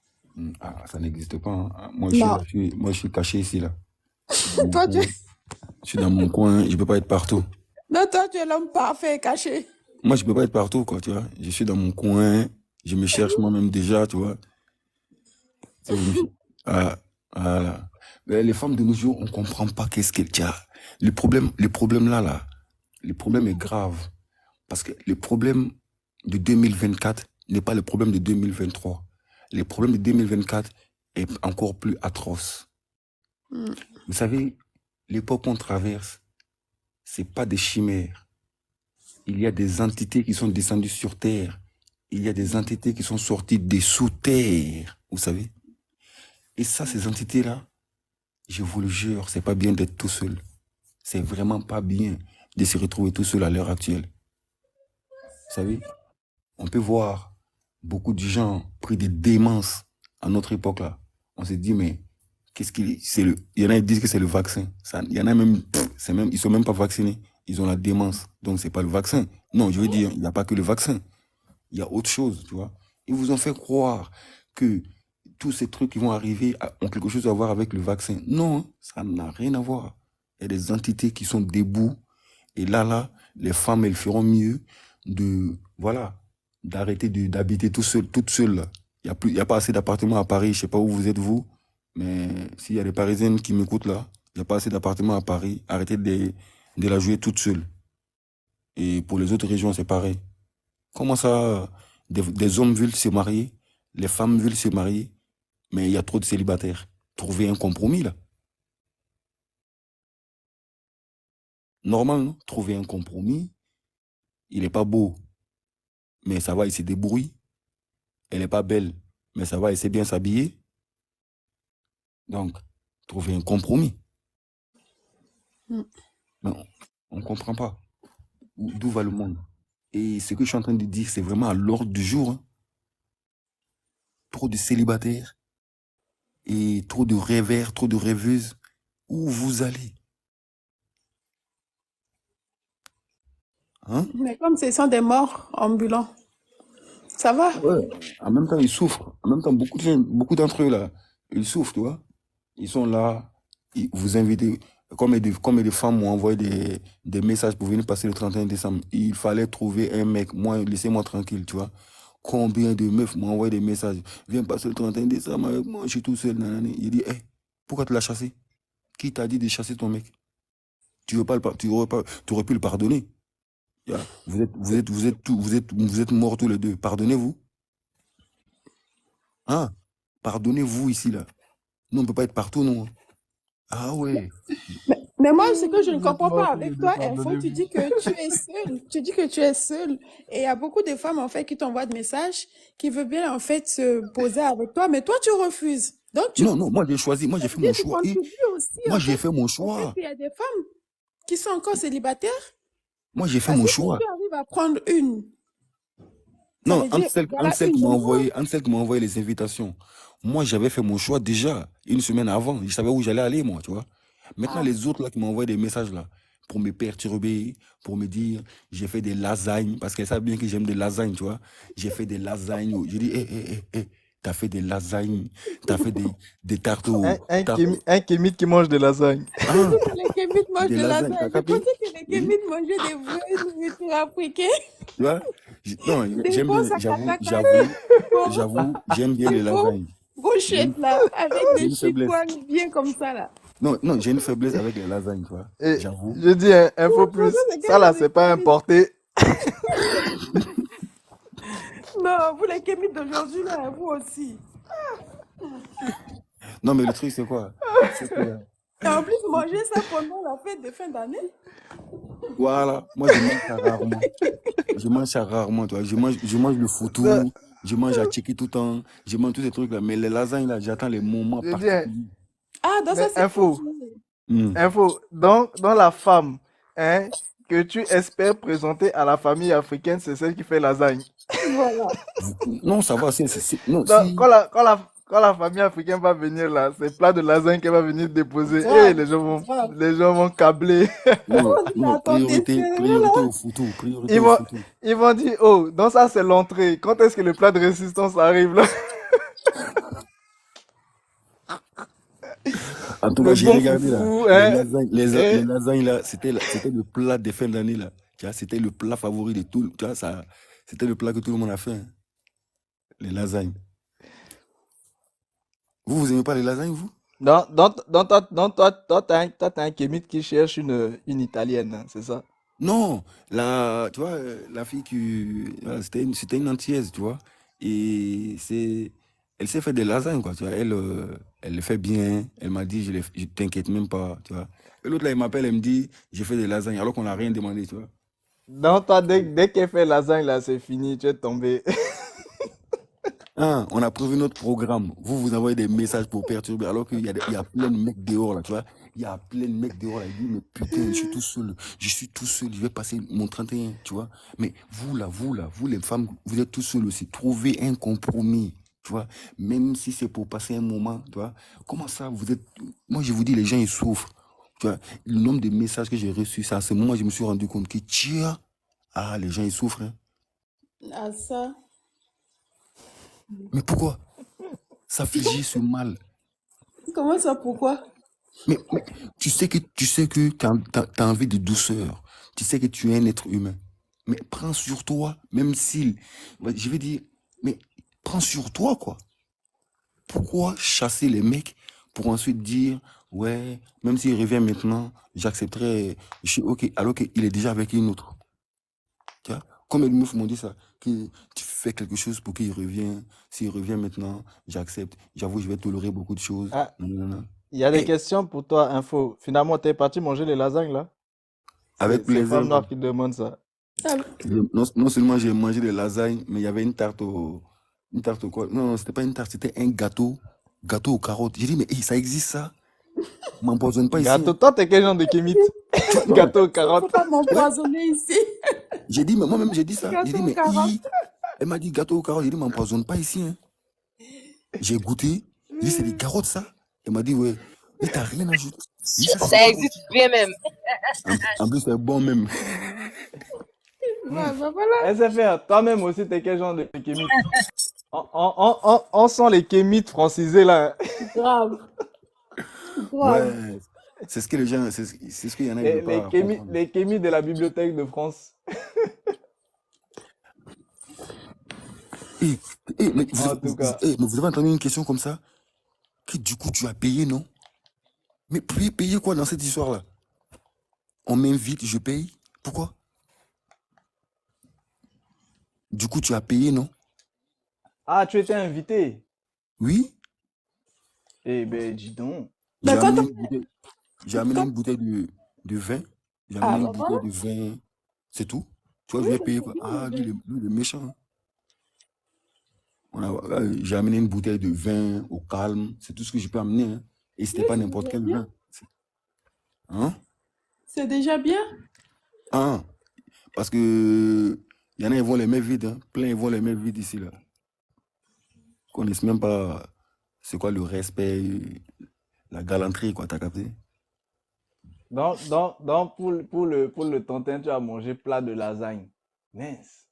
Ah, ça n'existe pas. Hein. Moi, Non. je suis caché ici, là. Toi, tu... Je suis dans mon coin, je peux pas être partout. Non, toi, tu es l'homme parfait, caché. Moi, je peux pas être partout, quoi, tu vois. Je suis dans mon coin, je me cherche moi-même déjà, tu vois. Ah, voilà. Mais les femmes de nos jours, on comprend pas qu'est-ce qu'elles tiennent. Le problème là, le problème est grave. Parce que le problème de 2024 n'est pas le problème de 2023. Le problème de 2024 est encore plus atroce. Mm. Vous savez, l'époque qu'on traverse, c'est pas des chimères. Il y a des entités qui sont descendues sur Terre. Il y a des entités qui sont sorties des sous-terres, vous savez. Et ça, ces entités-là, je vous le jure, c'est pas bien d'être tout seul. C'est vraiment pas bien de se retrouver tout seul à l'heure actuelle. Vous savez, on peut voir beaucoup de gens pris de démence à notre époque-là. On s'est dit, mais qu'est-ce qu'il c'est le... Il y en a qui disent que c'est le vaccin. Il y en a même, ils sont même pas vaccinés. Ils ont la démence. Donc, c'est pas le vaccin. Non, je veux dire, il n'y a pas que le vaccin. Il y a autre chose, tu vois. Ils vous ont fait croire que tous ces trucs qui vont arriver ont quelque chose à voir avec le vaccin. Non, ça n'a rien à voir. Il y a des entités qui sont debout. Et là, les femmes, elles feront mieux d'arrêter d'habiter toutes seules, là. Il y a pas assez d'appartements à Paris. Je sais pas où vous êtes, vous. Mais s'il y a des Parisiennes qui m'écoutent, là, il n'y a pas assez d'appartements à Paris. Arrêtez de la jouer toute seule. Et pour les autres régions, c'est pareil. Comment ça, des hommes veulent se marier, les femmes veulent se marier, mais il y a trop de célibataires. Trouvez un compromis, là. Normal, non? Trouver un compromis. Il n'est pas beau, mais ça va, il se débrouille. Elle n'est pas belle, mais ça va, elle sait bien s'habiller. Donc, trouver un compromis. Mm. Non, on ne comprend pas. D'où va le monde? Et ce que je suis en train de dire, c'est vraiment à l'ordre du jour. Hein. Trop de célibataires et trop de rêveurs, trop de rêveuses. Où vous allez? Hein? Mais comme ce sont des morts ambulants, ça va? Ouais. En même temps, ils souffrent. En même temps, beaucoup d'entre eux, là, ils souffrent, tu vois. Ils sont là, vous invitez, comme des femmes m'ont envoyé des messages pour venir passer le 31 décembre. Il fallait trouver un mec, moi, laissez-moi tranquille, tu vois. Combien de meufs m'ont envoyé des messages? Viens passer le 31 décembre avec moi, je suis tout seul, nanani. Il dit, hey, pourquoi tu l'as chassé? Qui t'a dit de chasser ton mec? Tu aurais pu le pardonner. Yeah. Vous êtes morts tous les deux. Pardonnez-vous. Hein? Pardonnez-vous ici, là. Nous, on ne peut pas être partout, non. Ah ouais. Mais moi, ce que je ne Vous êtes comprends morts pas tous les avec deux, toi, Info, tu pardonnez-vous. dis que tu es seul. Tu dis que tu es seul. Et il y a beaucoup de femmes, en fait, qui t'envoient des messages, qui veulent bien, en fait, se poser avec toi, mais toi, tu refuses. Donc, Non, moi j'ai choisi, moi ça j'ai veut fait dire mon que tu choix. Et contribues aussi, moi en j'ai fait, fait mon au fait choix. qu'il y a des femmes qui sont encore célibataires. Moi j'ai fait Parce mon que si choix. tu arrives à prendre une, ça Non, veut dire, entre voilà celles une qui de m'ont moins. envoyé les invitations, moi j'avais fait mon choix déjà une semaine avant. Je savais où j'allais aller, moi, tu vois. Maintenant, Ah, les autres là qui m'ont envoyé des messages là, pour me perturber, pour me dire, j'ai fait des lasagnes, parce qu'elles savent bien que j'aime des lasagnes, tu vois. J'ai fait des lasagnes. Je dis, t'as fait des lasagnes, t'as fait des tartes Un, au. un, tartes kémi- un kémite qui mange des lasagnes. tu Ah, dis que les Kémites mangent des de lasagnes, t'as lasagne. Je capté? pensais que les Oui. Kémites mangeaient des vraies nourritures africaines, Tu vois? Non, des j'aime bons bien, sakatakata, bon, j'aime bien des les bons lasagnes. J'ai une, brochettes, là, avec j'ai des une faiblesse. chipoines bien comme ça, là. Non, j'ai une faiblesse avec les lasagnes, tu vois. Et J'avoue. je dis un info Pour ça, plus. c'est Ça quel là, genre de c'est pas Kémites? importé. Non, vous les Kémites d'aujourd'hui, là, vous aussi. Non, mais le truc, c'est quoi? C'est que, Et en plus, manger ça pendant la fête de fin d'année. voilà, moi, je mange ça rarement. Je mange ça rarement, tu vois. Je mange le Ça, foutou, je mange à checker tout le temps, je mange tous ces trucs-là. Mais les lasagnes, là, j'attends les moments je dis un, particuliers. Ah, dans ça, mais c'est info. Hmm. Info. Dans la femme, hein, que tu espères présenter à la famille africaine, c'est celle qui fait lasagne. Voilà. Non, ça va, non, Donc, si. quand la famille africaine va venir là, c'est plat de lasagne qu'elle va venir déposer. Et Grave, grave. les gens vont câbler. Non, On dit, non, attendez, c'est priorité là. au foutu, priorité Ils au vont, foutu. ils vont dire, oh, donc ça c'est l'entrée. Quand est-ce que le plat de résistance arrive là? En tout cas, Le j'ai bon regardé là, foufou, hein. les Et lasagnes là, c'était le plat des fins d'année là. Tu vois, c'était le plat favori de tout, tu vois, ça, c'était le plat que tout le monde a fait, hein, les lasagnes. Vous aimez pas les lasagnes, vous? toi, t'as un kémite qui cherche une italienne, hein, c'est ça? Non, tu vois, la fille qui, voilà, c'était une antillaise, tu vois. Et elle sait faire des lasagnes, quoi, tu vois. Elle le fait bien. Elle m'a dit, je t'inquiète même pas, tu vois. Et l'autre, là, il m'appelle, elle me dit, j'ai fait des lasagnes, alors qu'on n'a rien demandé, tu vois. Non, toi, dès qu'elle fait lasagne, là, c'est fini, tu es tombé. Hein, on a prévu notre programme. Vous envoyez des messages pour perturber, alors il y a plein de mecs dehors, là, tu vois. Il y a plein de mecs dehors, là. Ils disent, mais putain, je suis tout seul, je vais passer mon 31, tu vois. Mais vous, les femmes, vous êtes tout seuls aussi. Trouvez un compromis, tu vois. Même si c'est pour passer un moment, tu vois. Comment ça, vous êtes. Moi, je vous dis, les gens, ils souffrent. Tu vois, le nombre de messages que j'ai reçus, c'est à ce moment, je me suis rendu compte que, tiens, ah, les gens, ils souffrent, hein. Ah, ça. Mais pourquoi s'affliger ce mal? Comment ça, pourquoi? Mais tu sais que t'as envie de douceur. Tu sais que tu es un être humain. Mais prends sur toi, même s'il. Je vais dire, mais prends sur toi, quoi. Pourquoi chasser les mecs pour ensuite dire, ouais, même s'il revient maintenant, j'accepterai, je suis OK, alors qu'il est déjà avec une autre. Tu vois? Comme les meufs m'ont dit ça, que tu fais quelque chose pour qu'il revienne. S'il revient maintenant, j'accepte. J'avoue, je vais tolérer beaucoup de choses. Ah, Non, non, non. il y a des Et questions pour toi, info. Finalement, t'es parti manger les lasagnes, là? avec C'est plaisir. Femme Noire qui demande ça. Ah, Non seulement j'ai mangé des lasagnes, mais il y avait une tarte au. Une tarte au quoi? Non, non, c'était pas une tarte, c'était un gâteau. Gâteau aux carottes. J'ai dit, mais hey, ça existe ça? M'empoisonne pas ici, Gâteau, hein. toi, t'es quel genre de kémite? Tu vois, non. Gâteau aux faut carottes. pas Ouais. m'empoisonner ici. J'ai dit, mais moi-même, j'ai dit ça. J'ai Gâteau dit, aux mais carottes. elle m'a dit gâteau aux carottes. J'ai dit, m'empoisonne pas ici, hein. J'ai goûté. J'ai dit, c'est des carottes, ça? Elle m'a dit, ouais. J'ai dit, t'as rien ajouté. J'ai dit, ça, c'est des Ça carottes. existe bien même. En plus, c'est bon même. Bah, voilà. SFR, toi-même aussi, t'es quel genre de kémite? On sent les kémites francisés, là. Grave. Grave. Ouais. C'est ce que les gens. C'est ce qu'il y en a, ils ne veulent pas comprendre. Les kémites de la Bibliothèque de France. Et, mais En tout cas. mais vous avez entendu une question comme ça? Que du coup, tu as payé, non? Mais payer quoi dans cette histoire-là? On m'invite, je paye. Pourquoi? Du coup, tu as payé, non? Ah, tu étais invité. Oui, Eh ben, dis donc. j'ai Mais quand amené une bouteille, j'ai amené une bouteille de vin. J'ai amené Ah, une bah voilà. bouteille de vin. C'est tout. Tu vois, je Oui, vais c'est payer très quoi? bien, Ah, le lui, vin. il est méchant, hein. J'ai amené une bouteille de vin au calme. C'est tout ce que je peux amener, hein. Et c'était Oui, pas c'est n'importe déjà quel bien. vin. Hein? C'est déjà bien. Hein? Parce que il y en a, ils vont les mains vides, hein. Plein, ils vont les mains vides ici, là. Ils connaissent même pas c'est quoi le respect, la galanterie, quoi, t'as capté? Donc pour le tantin, tu as mangé plat de lasagne. Mince.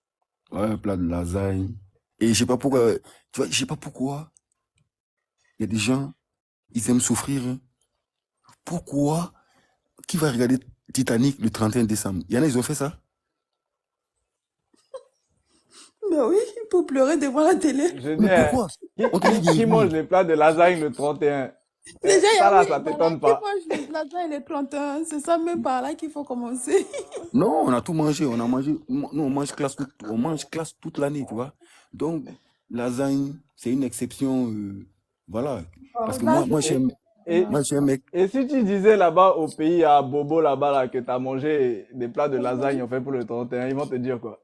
Ouais, plat de lasagne. Et je sais pas pourquoi, tu vois, je sais pas pourquoi, il y a des gens, ils aiment souffrir, hein. Pourquoi? Qui va regarder Titanic le 31 décembre? Il y en a, ils ont fait ça? Mais oui, pour pleurer devant la télé. Je dis, Mais pourquoi? On te dit de qui mange rire. les plats de lasagne le 31? Déjà, Ça là, oui, ça voilà, t'étonne qui pas. mange le lasagne et les plantains. C'est ça même par là qu'il faut commencer. Non, on a tout mangé. On a mangé. Nous, on mange classe toute l'année, tu vois. Donc, lasagne, c'est une exception. Voilà. Parce que Là, Et, et, moi, je suis un mec. et si tu disais là-bas au pays, à Bobo, là-bas, là, que tu as mangé des plats de lasagne en fait pour le 31, ils vont te dire quoi?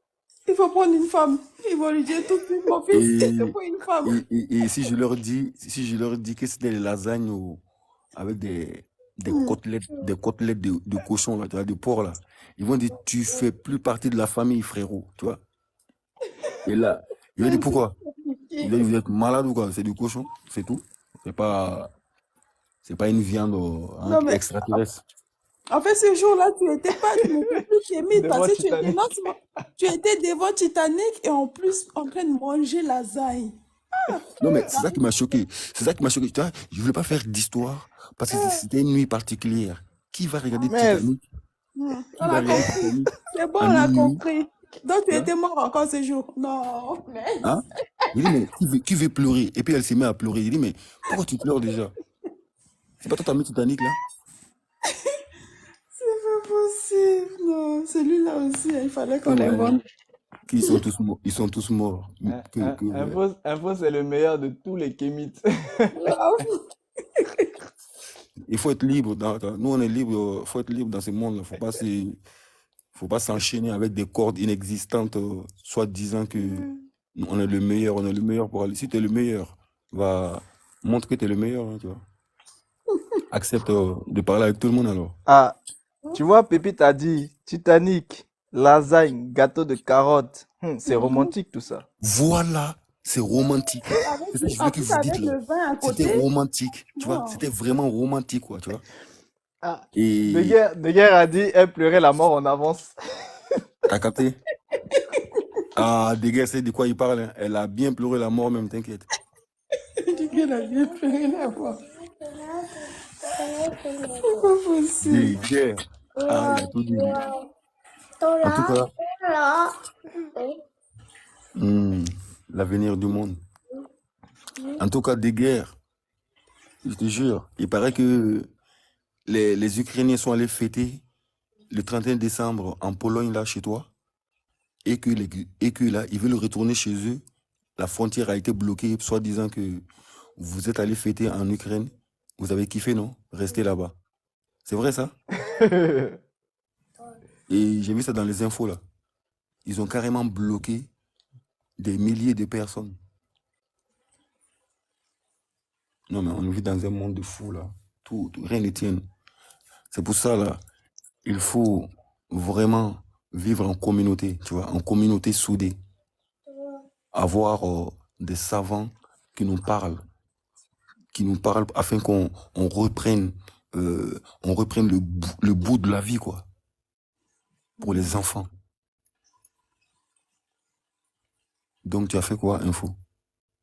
il faut prendre une femme. Ils vont lui dire tout de suite, mon fils, il te Et, faut une femme. et si je leur dis que c'était des lasagnes avec des côtelettes de cochon, là, tu vois, de porc, là, ils vont dire, tu fais plus partie de la famille, frérot, tu vois. Et là, je vais dire pourquoi? Je vais dire, vous êtes malade ou quoi? C'est du cochon, c'est tout. C'est pas, c'est pas une viande Non, mais extraterrestre. en fait, ce jour-là, tu n'étais plus timide parce Devant que tu étais, non Titanic. seulement- tu étais devant Titanic et en plus en train de manger lasagne. Non, mais c'est ça qui m'a choqué. C'est ça qui m'a choqué. Tu vois, je voulais pas faire d'histoire parce que c'était une nuit particulière. Qui va regarder Mais Titanic? On Qui a va regarder compris. Titanic C'est bon, en on a minuit? compris. Donc, tu Tu vois? étais mort encore ce jour. Non, mais Hein? Il dit, mais qui veut pleurer? Et puis elle s'est mise à pleurer. Il dit, mais pourquoi tu pleures déjà? C'est pas toi qui as mis Titanic là? c'est pas possible. Non, celui-là aussi, il fallait qu'on Ouais. l'invente. Qu'ils sont tous morts. Ils sont tous morts. Ouais. Info, c'est le meilleur de tous les kémites. Il faut être libre. Nous, on est libre. Il faut être libre dans ce monde-là. Faut pas s'enchaîner avec des cordes inexistantes, soit disant que on est le meilleur pour aller. Si tu es le meilleur, va montre que tu es le meilleur, hein, tu vois. Accepte de parler avec tout le monde alors. Ah, tu vois, Pépite a dit Titanic, lasagne, gâteau de carottes. C'est romantique tout ça. Voilà, c'est romantique. C'est ça que je veux que vous dites là. C'était romantique, tu vois. C'était vraiment romantique, quoi, tu vois. Ah, Et De Guerre a dit elle pleurait la mort en avance. t'as capté? Ah, Deguerre, c'est de quoi il parle, hein. Elle a bien pleuré la mort même, t'inquiète. Elle a bien pleuré la mort. C'est pas possible. Deguerre. Ah, il a tout dit. En tout cas, l'avenir du monde. En tout cas, Deguerre, je te jure, il paraît que les Ukrainiens sont allés fêter le 31 décembre en Pologne, là, chez toi, et que là, ils veulent retourner chez eux. La frontière a été bloquée, soit disant que vous êtes allés fêter en Ukraine. Vous avez kiffé, non? Restez là-bas. C'est vrai, ça? Et j'ai vu ça dans les infos, là. Ils ont carrément bloqué des milliers de personnes. Non, mais on vit dans un monde de fous, là. Tout, rien ne tient. C'est pour ça, là, il faut vraiment vivre en communauté, tu vois, en communauté soudée. Avoir des savants qui nous parlent afin qu'on reprenne le bout de la vie, quoi, pour les enfants. Donc, tu as fait quoi, info?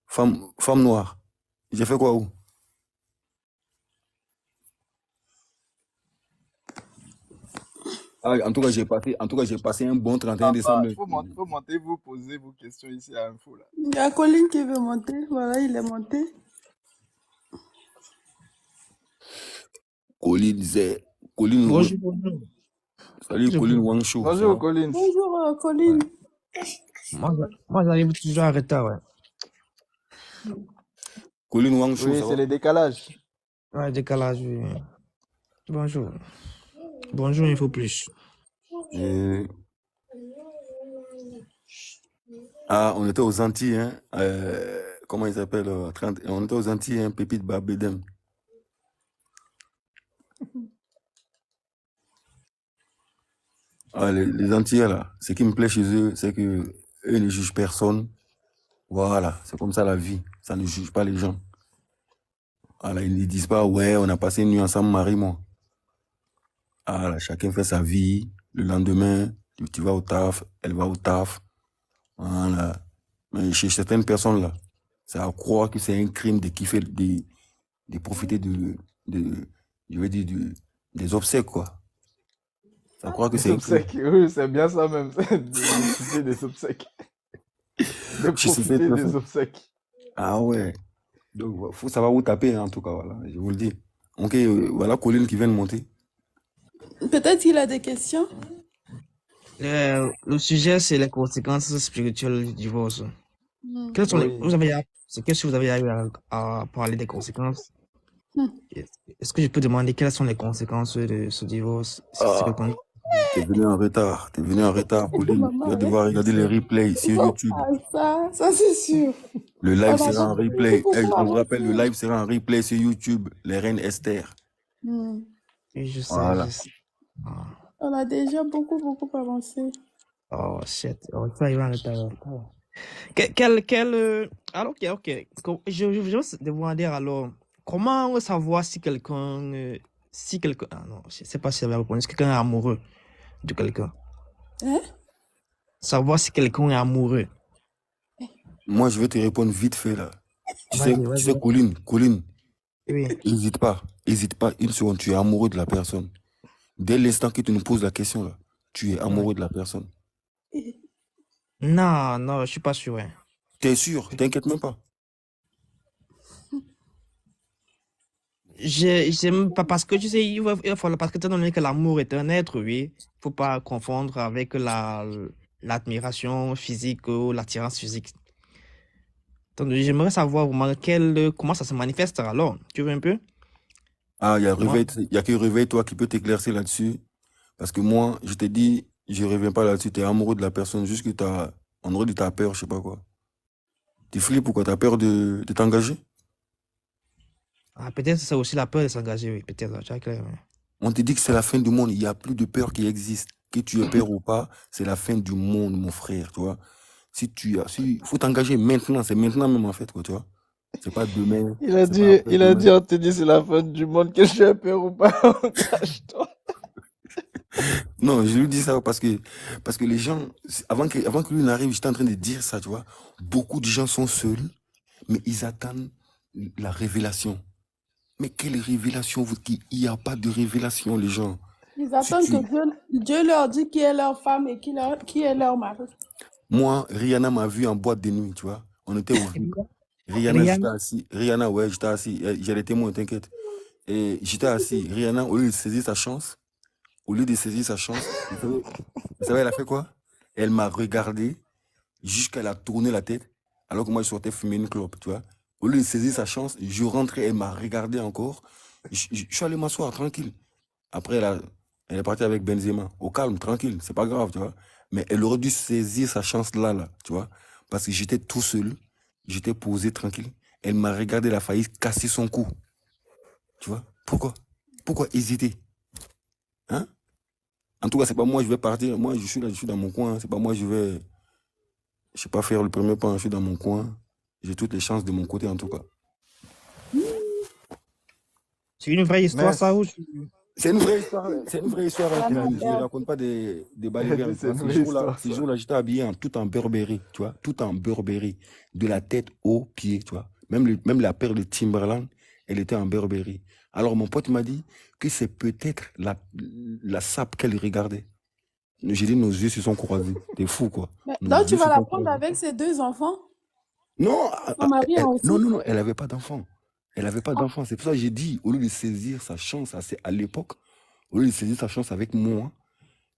Femme noire, j'ai fait quoi où? Ah, en tout cas, j'ai passé un bon 31 décembre. Il faut monter, vous poser vos questions ici à Info là. Il y a Colin qui veut monter. Voilà, il est monté. Colin, Bonjour, bonjour. salut Colin Wangshu. Bonjour Colin. Bonjour Colin. Moi, j'arrive toujours en retard, ouais. Colin Wangshu, Oui, ça c'est va? le décalage. Ouais, décalage, oui. Bonjour. Bonjour, il faut plus. Ah, on était aux Antilles, hein. Comment il s'appelle? On était aux Antilles, hein, Pépite Barbedem. Ah, les Antillais, là, ce qui me plaît chez eux, c'est que eux ne jugent personne. Voilà, c'est comme ça la vie. Ça ne juge pas les gens. Voilà, ils ne disent pas, ouais, on a passé une nuit ensemble, Marie, moi. Voilà, chacun fait sa vie. Le lendemain, tu vas au taf, elle va au taf. Voilà. Mais chez certaines personnes, là, c'est à croire que c'est un crime de kiffer, de profiter je veux dire, des obsèques, quoi. C'est à croire que Des c'est un crime. obsèques, oui, c'est bien ça même. De profiter des obsèques. De Chez certaines profiter des personnes. obsèques. Ah ouais. Donc, faut savoir où taper, hein, en tout cas, voilà, je vous le dis. Ok, voilà Colin qui vient de monter. Peut-être qu'il a des questions. Le sujet, c'est les conséquences spirituelles du divorce. Quelles sont Oui. qu'est-ce que vous avez eu à parler des conséquences? Hmm. Est-ce que je peux demander quelles sont les conséquences de ce divorce? Ah, t'es venu en retard, Colin. Tu vas devoir regarder les replays sur YouTube. Ah, ça c'est sûr. Le live On a sera en beaucoup replay. pour On ça, vous rappelle, le live sera en replay sur YouTube. Les reines Esther. Oui, je sais, Voilà. je sais. Ah. On a déjà beaucoup avancé. Oh, shit. Oh, ça, il va en retard. Alors, ok. Je veux te demander alors, comment savoir si quelqu'un, ah non, je sais pas si j'avais répondu, si quelqu'un est amoureux de quelqu'un. Hein? Savoir si quelqu'un est amoureux. Moi, je vais te répondre vite fait, là. Tu Vas-y. sais, Colin, Oui. hésite pas une seconde, tu es amoureux de la personne. Dès l'instant que tu nous poses la question, là, tu es amoureux de la personne. Non, je suis pas sûr. Hein. T'es sûr? T'inquiète même pas. J'aime pas parce que tu sais, il va falloir, parce que étant donné que l'amour est un être, oui, faut pas confondre avec l'admiration physique ou l'attirance physique. Donc, j'aimerais savoir vraiment comment ça se manifeste alors. Tu veux un peu? Ah, il y a Comment? que Réveil, toi, qui peut t'éclaircir là-dessus. Parce que moi, je te dis, je reviens pas là-dessus. Tu es amoureux de la personne, juste que en gros, tu as peur, je sais pas quoi. Tu flippes ou quoi? Tu as peur de t'engager? Ah, peut-être c'est aussi la peur de s'engager, oui, peut-être. Tu vois, clair, oui. On te dit que c'est la fin du monde. Il n'y a plus de peur qui existe. Que tu aies peur ou pas, c'est la fin du monde, mon frère, tu vois. Faut t'engager maintenant. C'est maintenant même, en fait, quoi, tu vois. C'est pas demain. Il a C'est pas dit, après-demain. on te dit c'est la fin du monde, que tu as peur ou pas, engage-toi. Non, je lui dis ça parce que les gens, avant que lui n'arrive, j'étais en train de dire ça, tu vois. Beaucoup de gens sont seuls, mais ils attendent la révélation. Mais quelle révélation? Il n'y a pas de révélation, les gens. Ils Si attendent tu- que Dieu leur dise qui est leur femme et qui est leur mari. Moi, Rihanna m'a vu en boîte de nuit, tu vois. On était au Rihanna, j'étais assis. Rihanna, ouais, j'étais assis. J'ai les témoins, t'inquiète. Et j'étais assis. Rihanna, au lieu de saisir sa chance, vous savez, elle a fait quoi? Elle m'a regardé jusqu'à elle a tourné la tête, alors que moi, je sortais fumer une clope, tu vois. Au lieu de saisir sa chance, je rentrais, elle m'a regardé encore. Je suis allé m'asseoir tranquille. Après, elle est partie avec Benzema. Au calme, tranquille, c'est pas grave, tu vois. Mais elle aurait dû saisir sa chance là, tu vois. Parce que j'étais tout seul, j'étais posé tranquille. Elle m'a regardé, elle a failli casser son cou. Tu vois? Pourquoi hésiter? Hein? En tout cas, c'est pas moi, je vais partir. Moi, je suis dans mon coin. C'est pas moi, je sais pas faire le premier pas. Je suis dans mon coin. J'ai toutes les chances de mon côté, en tout cas. C'est une vraie histoire, ça, ou C'est une vraie histoire. C'est une vraie histoire. Ah non, Je ne raconte pas des balivernes. C'est une vraie Ces histoire, ça. jours-là, j'étais habillé tout en Burberry, tu vois, tout en Burberry, de la tête aux pieds, tu vois. Même la paire de Timberland, elle était en Burberry. Alors, mon pote m'a dit que c'est peut-être la sape qu'elle regardait. J'ai dit, nos yeux se sont croisés. T'es fou, quoi. Mais Nos donc tu yeux vas se la sont prendre croisés. avec ses 2 enfants? Non, Son mari a aussi? non, elle n'avait pas d'enfant. Elle n'avait pas d'enfant. C'est pour ça que j'ai dit, au lieu de saisir sa chance à l'époque, au lieu de saisir sa chance avec moi,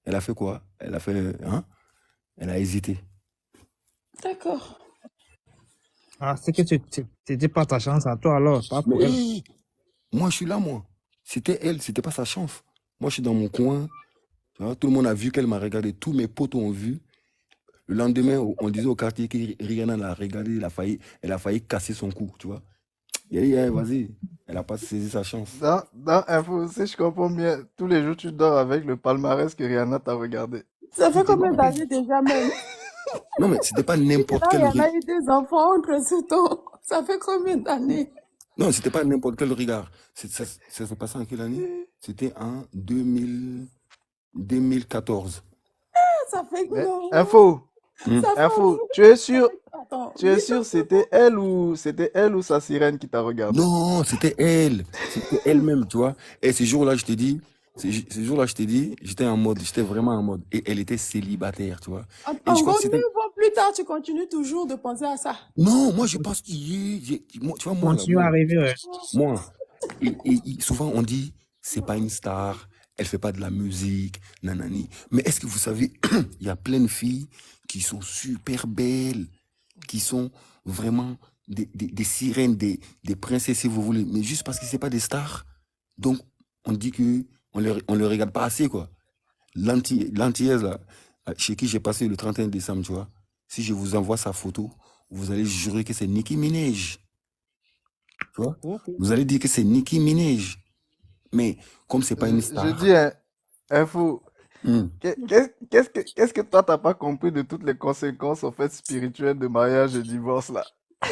elle a fait quoi? Elle a hésité. D'accord. Ah, c'est que tu n'étais pas ta chance à toi alors, pas pour elle. Mais moi, je suis là, moi. C'était elle, c'était pas sa chance. Moi, je suis dans mon coin. Tu vois, tout le monde a vu qu'elle m'a regardé. Tous mes potes ont vu. Le lendemain, on disait au quartier que Rihanna l'a regardé, elle a failli casser son cou, tu vois. Il a dit, eh, vas-y, elle n'a pas saisi sa chance. Dans Info, si je comprends bien, tous les jours tu dors avec le palmarès que Rihanna t'a regardé. Ça fait combien d'années déjà même? Non, mais c'était pas Là, n'importe il y quel en a eu des enfants entre ce temps. Ça fait combien d'années? Non, c'était pas n'importe quel regard. Ça s'est passé en quelle année? C'était en 2014. Ça fait Mais, non. Info, Ça fait Info, tu es sûr Attends, c'était elle ou sa sirène qui t'a regardé? Non, c'était elle. C'était elle-même, tu vois. Et ce jour-là, je t'ai dit, j'étais en mode, j'étais vraiment en mode. Et elle était célibataire, tu vois. Et En je crois gros, que c'était. 9 ans plus tard, tu continues toujours de penser à ça. Non, moi, je pense moi, tu vois, moi, là, Continue à rêver, ouais. moi, souvent, on dit, c'est pas une star, elle fait pas de la musique, nanani. Mais est-ce que vous savez, il y a plein de filles qui sont super belles, qui sont vraiment des sirènes, des princesses, si vous voulez, mais juste parce que c'est pas des stars. Donc, on dit que on les regarde pas assez, quoi. L'antillaise, là, chez qui j'ai passé le 31 décembre, tu vois, si je vous envoie sa photo, vous allez jurer que c'est Nicki Minaj. Tu vois? Ok. Vous allez dire que c'est Nicki Minaj. Mais comme c'est pas une star. Je dis, Info, qu'est-ce que toi t'as pas compris de toutes les conséquences en fait spirituelles de mariage et divorce là?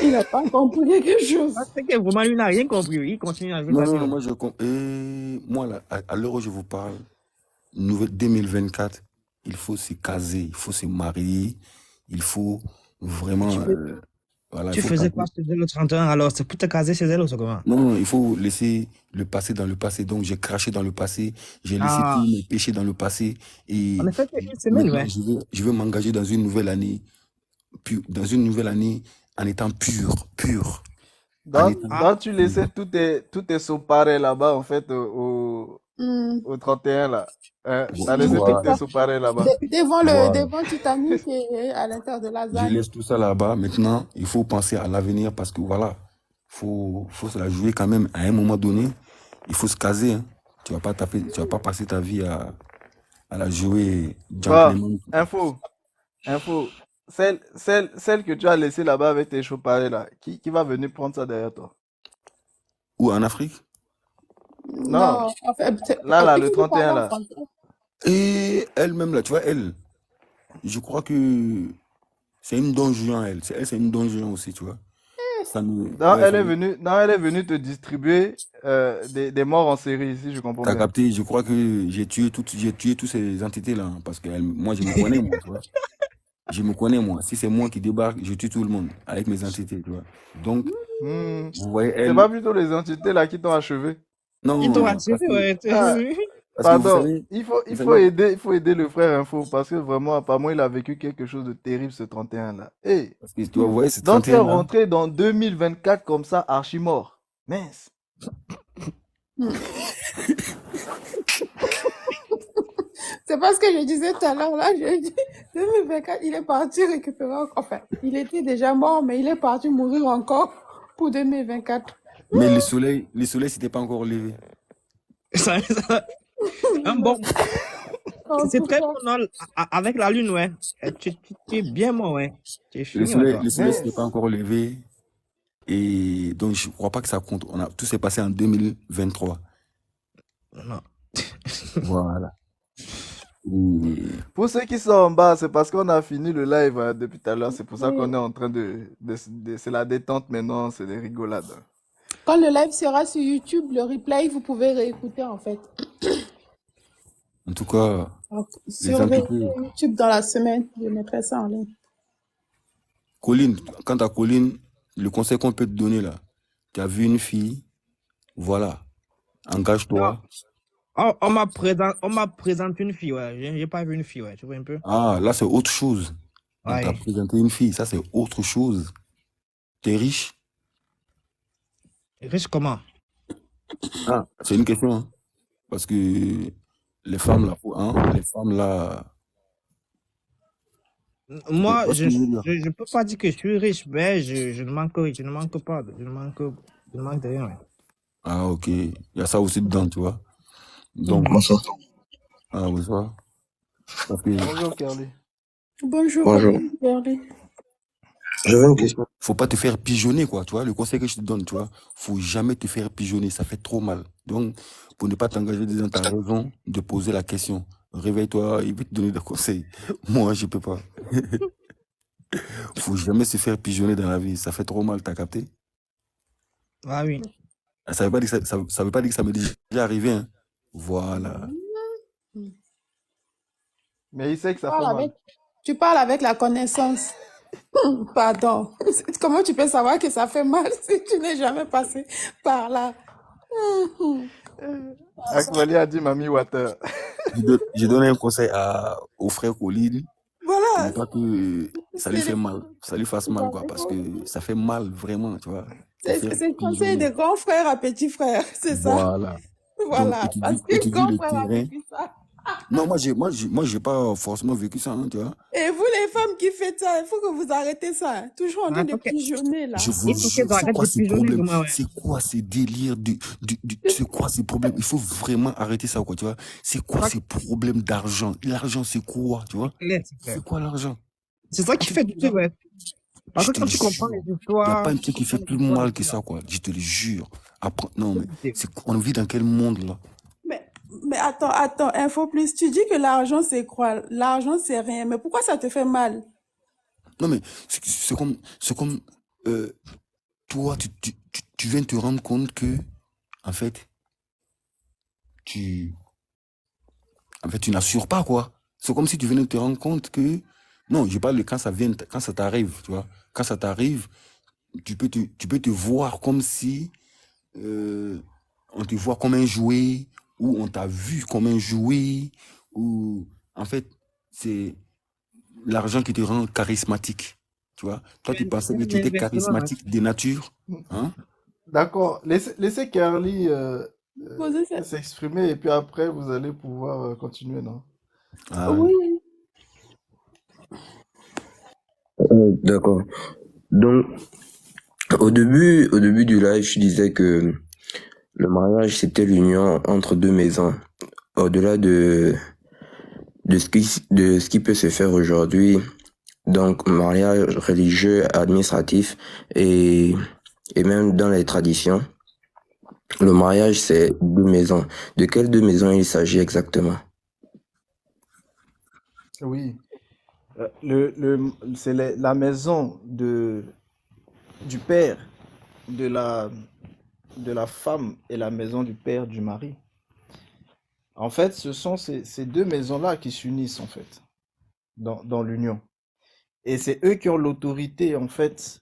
Il n'a pas compris quelque chose. C'est que vraiment, lui n'a rien compris. Il continue à vivre sa Non, vie. moi je moi là, à l'heure où je vous parle, 2024, il faut se caser, il faut se marier, il faut vraiment. Voilà, Tu il faut faisais caser. quoi chez elle le 31 alors? C'est pour te caser chez elle ou c'est comment? Non, il faut laisser le passé dans le passé. Donc j'ai craché dans le passé, j'ai laissé Ah, tous mes péchés dans le passé. Et en effet, c'est une semaine, maintenant, ouais. je vais m'engager dans une nouvelle année, en étant pur. En étant Donc tu laissais tous tes soparés là-bas en fait au 31 là. T'as Tu laissé vois, toutes tes soparés là-bas. voilà. Devant Titanic et à l'intérieur de Je lasagne. laisse tout ça là-bas. Maintenant, il faut penser à l'avenir parce que voilà, faut se la jouer quand même. À un moment donné, il faut se caser. Hein. Tu vas pas passer ta vie à la jouer Bah, gentleman. info. Celle que tu as laissée là-bas avec tes soparés là, qui va venir prendre ça derrière toi? Ou en Afrique. Non, Non, en fait, là, il le faut lui parler 31 en là. français. Et elle-même, là, tu vois, elle, je crois que c'est une don juan, elle. C'est une don juan aussi, tu vois. Ça me... Non, Ouais, ça me... elle est venue te distribuer des morts en série, si je comprends T'as bien. capté, je crois que j'ai tué toutes ces entités-là. Hein, parce que moi, je me connais, moi, tu vois. Je me connais, moi. Si c'est moi qui débarque, je tue tout le monde avec mes entités, tu vois. Donc, Hmm. vous voyez, C'est elle... pas plutôt les entités là qui t'ont achevé? Ils t'ont Non, rassuré, ouais. Ah, parce que pardon, vous savez, il faut aider le frère Info parce que vraiment, apparemment, il a vécu quelque chose de terrible ce 31 là. Hey, parce que tu vois, vous voyez, ces donc tu es 31 là, rentré dans 2024 comme ça, archi mort. Mince. C'est parce que je disais tout à l'heure, là, je dis, 2024, il est parti récupérer, enfin, il était déjà mort, mais il est parti mourir encore pour 2024. mais le soleil s'était pas encore levé. Bon, En c'est tout très cas, bon, non, avec la lune, ouais. Tu es bien mort, ouais. Tu es Le fini, ouais, soleil, toi. le soleil s'était pas encore levé. Et donc, je crois pas que ça compte. Tout s'est passé en 2023. Non. Voilà. Et Pour ceux qui sont en bas, c'est parce qu'on a fini le live depuis tout à l'heure. C'est pour ça qu'on oui. est en train c'est la détente maintenant, c'est des rigolades. Quand le live sera sur YouTube, le replay, vous pouvez réécouter, en fait. en tout cas, Donc, les surveillez entités. YouTube dans la semaine, je mettrai ça en ligne. Colline, quant à Colline, le conseil qu'on peut te donner là, tu as vu une fille, voilà, Non, engage-toi. on m'a présenté une fille, ouais. J'ai pas vu une fille, ouais. Tu vois un peu? Ah, là, c'est autre chose. On t'a Ouais. présenté une fille, ça, c'est autre chose. T'es riche? Riche comment? Ah, c'est une question, hein. Parce que les femmes là, Moi, vois ce que je veux dire? je peux pas dire que je suis riche, mais je ne manque pas, je ne manque de rien, ouais. Ah, ok. Il y a ça aussi dedans, tu vois. Donc, Bonsoir. ah, oui, ça. Parce que Bonjour, Carly. Bonjour, Bonjour. Berly. J'avais une question. faut pas te faire pigeonner, quoi, tu vois. Le conseil que je te donne, tu vois, faut jamais te faire pigeonner, ça fait trop mal. Donc, pour ne pas t'engager dans ta raison de poser la question, réveille-toi, il va te donner des conseils. Moi, je peux pas. Faut jamais se faire pigeonner dans la vie, ça fait trop mal, t'as capté? Ah oui. Ça veut pas dire que ça veut pas dire que ça m'est déjà arrivé, hein. Voilà. Mais il sait que ça fait mal. Tu parles avec la connaissance. Pardon. Comment tu peux savoir que ça fait mal si tu n'es jamais passé par là? Akmali a dit Mami Water. Je donne un conseil au frère Colline. Voilà. Pour pas que ça lui fait mal, ça lui fasse mal, quoi, parce que ça fait mal vraiment, tu vois. C'est le conseil de grand frère à petit frère, c'est ça? Voilà. Voilà. Donc, Parce que étudie grand le frère a terrain. vécu ça. Non, moi, j'ai pas forcément vécu ça, hein, tu vois. Et vous, les femmes qui faites ça, il faut que vous arrêtez ça. Hein. Toujours en train de pigeonner, là. Je vous Il faut jure, qu'elles c'est arrêtent quoi de ces pigeonner, problèmes? vraiment, ouais. C'est quoi ces délires c'est quoi ces problèmes? Il faut vraiment arrêter ça, quoi, tu vois. C'est quoi ces problèmes d'argent? L'argent, c'est quoi, tu vois? C'est quoi l'argent? C'est ça qui fait du truc, ouais. Parce que quand tu comprends les Il n'y a histoires. pas un truc qui fait plus mal que ça, quoi. Je te le jure. Après, non, mais on vit dans quel monde, là? Mais attends, Info Plus, tu dis que l'argent c'est quoi? L'argent c'est rien, mais pourquoi ça te fait mal? Non, mais c'est comme toi, tu viens de te rendre compte que, en fait, tu n'assures pas, quoi. C'est comme si tu venais de te rendre compte que, non, je parle de quand ça t'arrive, tu vois. Quand ça t'arrive, tu peux te voir comme si on te voit comme un jouet, ou on t'a vu comme un jouet, ou en fait, c'est l'argent qui te rend charismatique. Tu vois, toi, tu pensais que tu étais charismatique de nature. Hein? D'accord. Laissez Carly Poser ça. s'exprimer et puis après, vous allez pouvoir continuer, non? Ah, Oui. D'accord. Donc, au début du live, je disais que le mariage, c'était l'union entre deux maisons. Au-delà de ce qui peut se faire aujourd'hui, donc mariage religieux, administratif et, et même dans les traditions, le mariage, c'est deux maisons. De quelles deux maisons il s'agit exactement? Oui. C'est la maison du père de la femme et la maison du père du mari. En fait, ce sont ces deux maisons-là qui s'unissent, en fait, dans l'union. Et c'est eux qui ont l'autorité, en fait,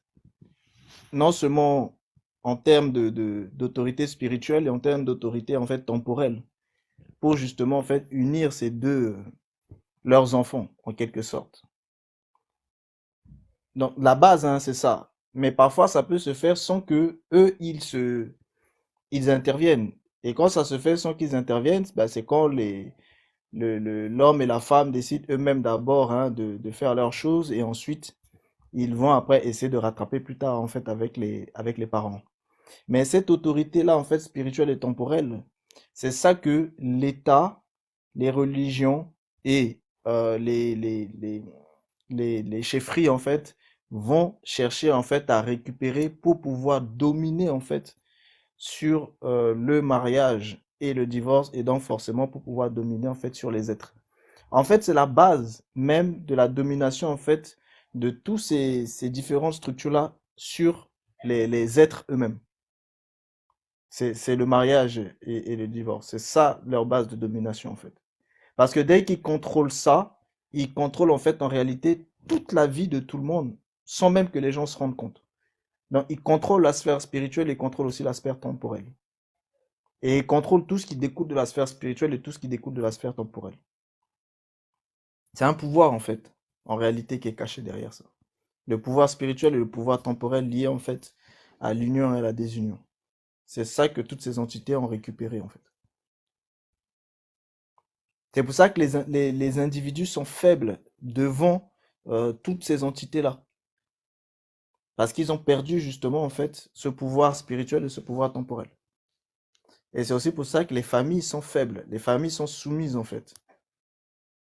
non seulement en termes d'autorité spirituelle et en termes d'autorité, en fait, temporelle, pour justement, en fait, unir ces deux, leurs enfants, en quelque sorte. Donc, la base, hein, c'est ça. Mais parfois, ça peut se faire sans que eux, ils interviennent. Et quand ça se fait sans qu'ils interviennent, bah, c'est quand l'homme et la femme décident eux-mêmes d'abord, hein, de faire leurs choses et ensuite ils vont après essayer de rattraper plus tard en fait avec les parents. Mais cette autorité-là en fait spirituelle et temporelle, c'est ça que l'État, les religions et les chefferies en fait vont chercher en fait à récupérer pour pouvoir dominer en fait sur le mariage et le divorce et donc forcément pour pouvoir dominer en fait sur les êtres. En fait, c'est la base même de la domination en fait de tous ces différentes structures-là sur les êtres eux-mêmes. C'est le mariage et le divorce. C'est ça leur base de domination en fait. Parce que dès qu'ils contrôlent ça, ils contrôlent en fait en réalité toute la vie de tout le monde sans même que les gens se rendent compte. Donc, ils contrôlent la sphère spirituelle et ils contrôlent aussi la sphère temporelle. Et ils contrôlent tout ce qui découle de la sphère spirituelle et tout ce qui découle de la sphère temporelle. C'est un pouvoir, en fait, en réalité, qui est caché derrière ça. Le pouvoir spirituel et le pouvoir temporel liés, en fait, à l'union et à la désunion. C'est ça que toutes ces entités ont récupéré, en fait. C'est pour ça que les individus sont faibles devant toutes ces entités-là. Parce qu'ils ont perdu, justement, en fait, ce pouvoir spirituel et ce pouvoir temporel. Et c'est aussi pour ça que les familles sont faibles. Les familles sont soumises, en fait.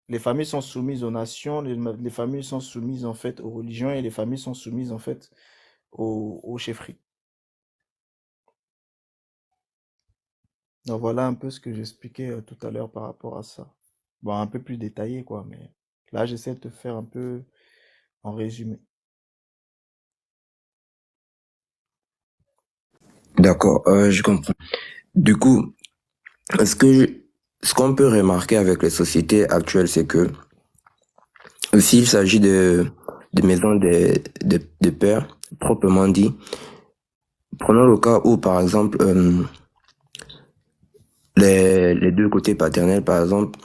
Les familles sont soumises aux nations, les familles sont soumises en fait aux religions et les familles sont soumises en fait aux chefferies. Donc voilà un peu ce que j'expliquais tout à l'heure par rapport à ça. Bon, un peu plus détaillé quoi, mais là j'essaie de te faire un peu en résumé. D'accord, je comprends. Du coup, est-ce que je- ce qu'on peut remarquer avec les sociétés actuelles, c'est que s'il s'agit de maisons de pères, proprement dit, prenons le cas où, par exemple, les deux côtés paternels, par exemple,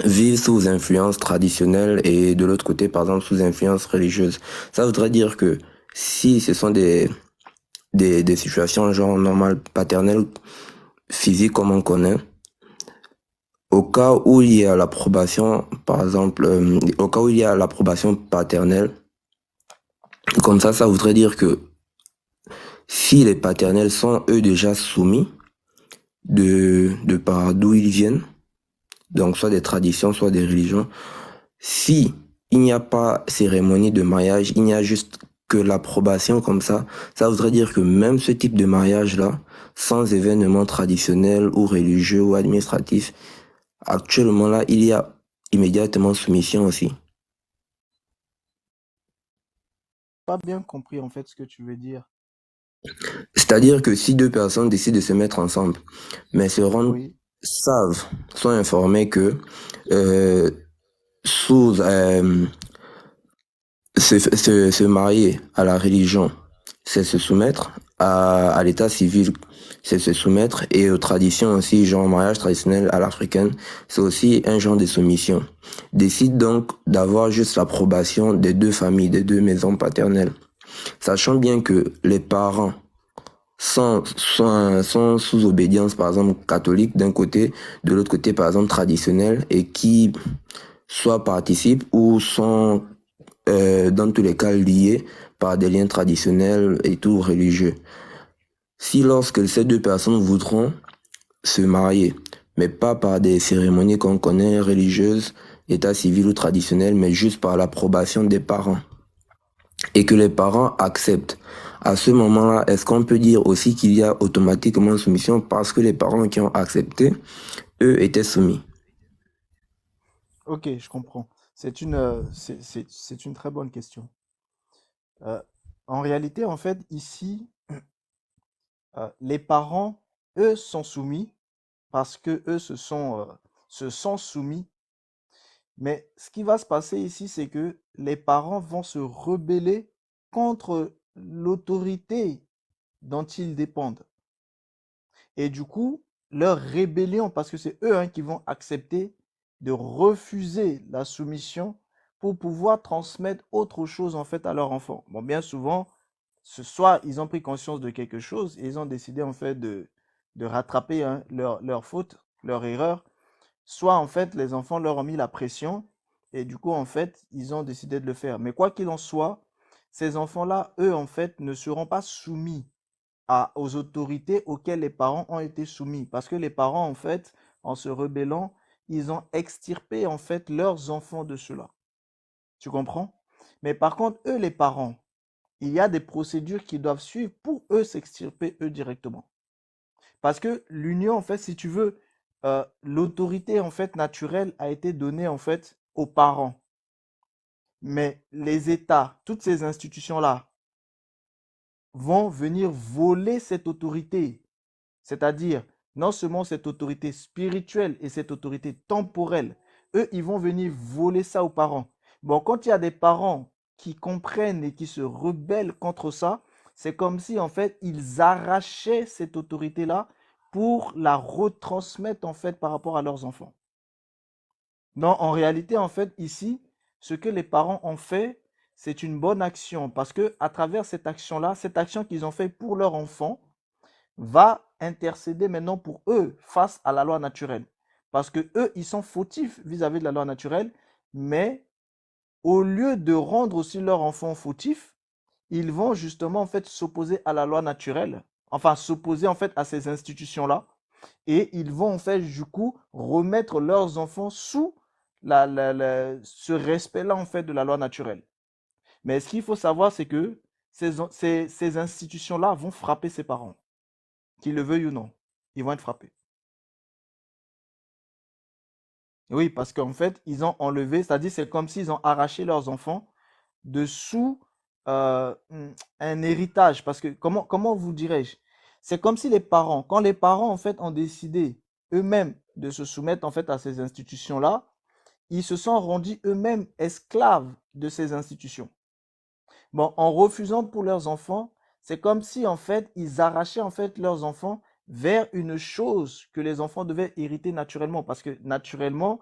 vivent sous influence traditionnelle et de l'autre côté, par exemple, sous influence religieuse. Ça voudrait dire que si ce sont des situations genre normales, paternelles, physiques comme on connaît, au cas où il y a l'approbation, par exemple, au cas où il y a l'approbation paternelle, comme ça voudrait dire que si les paternels sont eux déjà soumis de par d'où ils viennent, donc soit des traditions, soit des religions, si il n'y a pas cérémonie de mariage, il n'y a juste que l'approbation comme ça voudrait dire que même ce type de mariage-là, sans événement traditionnel ou religieux ou administratif, actuellement là, il y a immédiatement soumission aussi. Pas bien compris en fait ce que tu veux dire. C'est-à-dire que si deux personnes décident de se mettre ensemble, mais Oui, sont informés que euh, sous se marier à la religion, c'est se soumettre à l'état civil, c'est se soumettre et aux traditions aussi, genre mariage traditionnel à l'africaine, c'est aussi un genre de soumission. Décide donc d'avoir juste l'approbation des deux familles, des deux maisons paternelles, sachant bien que les parents sont sous obédience, par exemple, catholique d'un côté, de l'autre côté, par exemple, traditionnel, et qui soit participent ou sont, dans tous les cas, liés par des liens traditionnels et tout religieux. Si lorsque ces deux personnes voudront se marier, mais pas par des cérémonies qu'on connaît religieuses, état civil ou traditionnel, mais juste par l'approbation des parents, et que les parents acceptent, à ce moment-là, est-ce qu'on peut dire aussi qu'il y a automatiquement soumission parce que les parents qui ont accepté, eux, étaient soumis? Ok, je comprends. C'est une très bonne question. Euh, En réalité, en fait, ici, les parents, eux, sont soumis parce que eux se sont soumis. Mais ce qui va se passer ici, c'est que les parents vont se rebeller contre l'autorité dont ils dépendent. Et du coup, leur rébellion, parce que c'est eux qui vont accepter de refuser la soumission pour pouvoir transmettre autre chose en fait à leur enfant. Bon, bien souvent, soit ils ont pris conscience de quelque chose et ils ont décidé en fait de rattraper leur faute, leur erreur, soit en fait les enfants leur ont mis la pression et du coup en fait ils ont décidé de le faire. Mais quoi qu'il en soit, ces enfants-là, eux en fait ne seront pas soumis aux autorités auxquelles les parents ont été soumis. Parce que les parents, en fait, en se rebellant, ils ont extirpé, en fait, leurs enfants de cela. Tu comprends? Mais par contre, eux, les parents, il y a des procédures qu'ils doivent suivre pour eux s'extirper, eux, directement. Parce que l'union, en fait, si tu veux, l'autorité, en fait, naturelle a été donnée, en fait, aux parents. Mais les États, toutes ces institutions-là, vont venir voler cette autorité. C'est-à-dire, non seulement cette autorité spirituelle et cette autorité temporelle, eux, ils vont venir voler ça aux parents. Bon, quand il y a des parents qui comprennent et qui se rebellent contre ça, c'est comme si, en fait, ils arrachaient cette autorité-là pour la retransmettre, en fait, par rapport à leurs enfants. Non, en réalité, en fait, ici, ce que les parents ont fait, c'est une bonne action parce que à travers cette action-là, cette action qu'ils ont fait pour leur enfant, va intercéder maintenant pour eux face à la loi naturelle. Parce que eux, ils sont fautifs vis-à-vis de la loi naturelle, mais au lieu de rendre aussi leur enfant fautif, ils vont justement en fait s'opposer à la loi naturelle, enfin s'opposer en fait à ces institutions-là, et ils vont en fait du coup remettre leurs enfants sous ce respect-là en fait de la loi naturelle. Mais ce qu'il faut savoir, c'est que ces institutions-là vont frapper ses parents. Qu'ils le veuillent ou non, ils vont être frappés. Oui, parce qu'en fait, ils ont enlevé, c'est-à-dire c'est comme s'ils ont arraché leurs enfants de sous euh, un héritage. Parce que comment vous dirais-je? C'est comme si les parents, quand les parents en fait ont décidé eux-mêmes de se soumettre en fait à ces institutions-là, ils se sont rendus eux-mêmes esclaves de ces institutions. Bon, en refusant pour leurs enfants, c'est comme si en fait ils arrachaient en fait leurs enfants vers une chose que les enfants devaient hériter naturellement parce que naturellement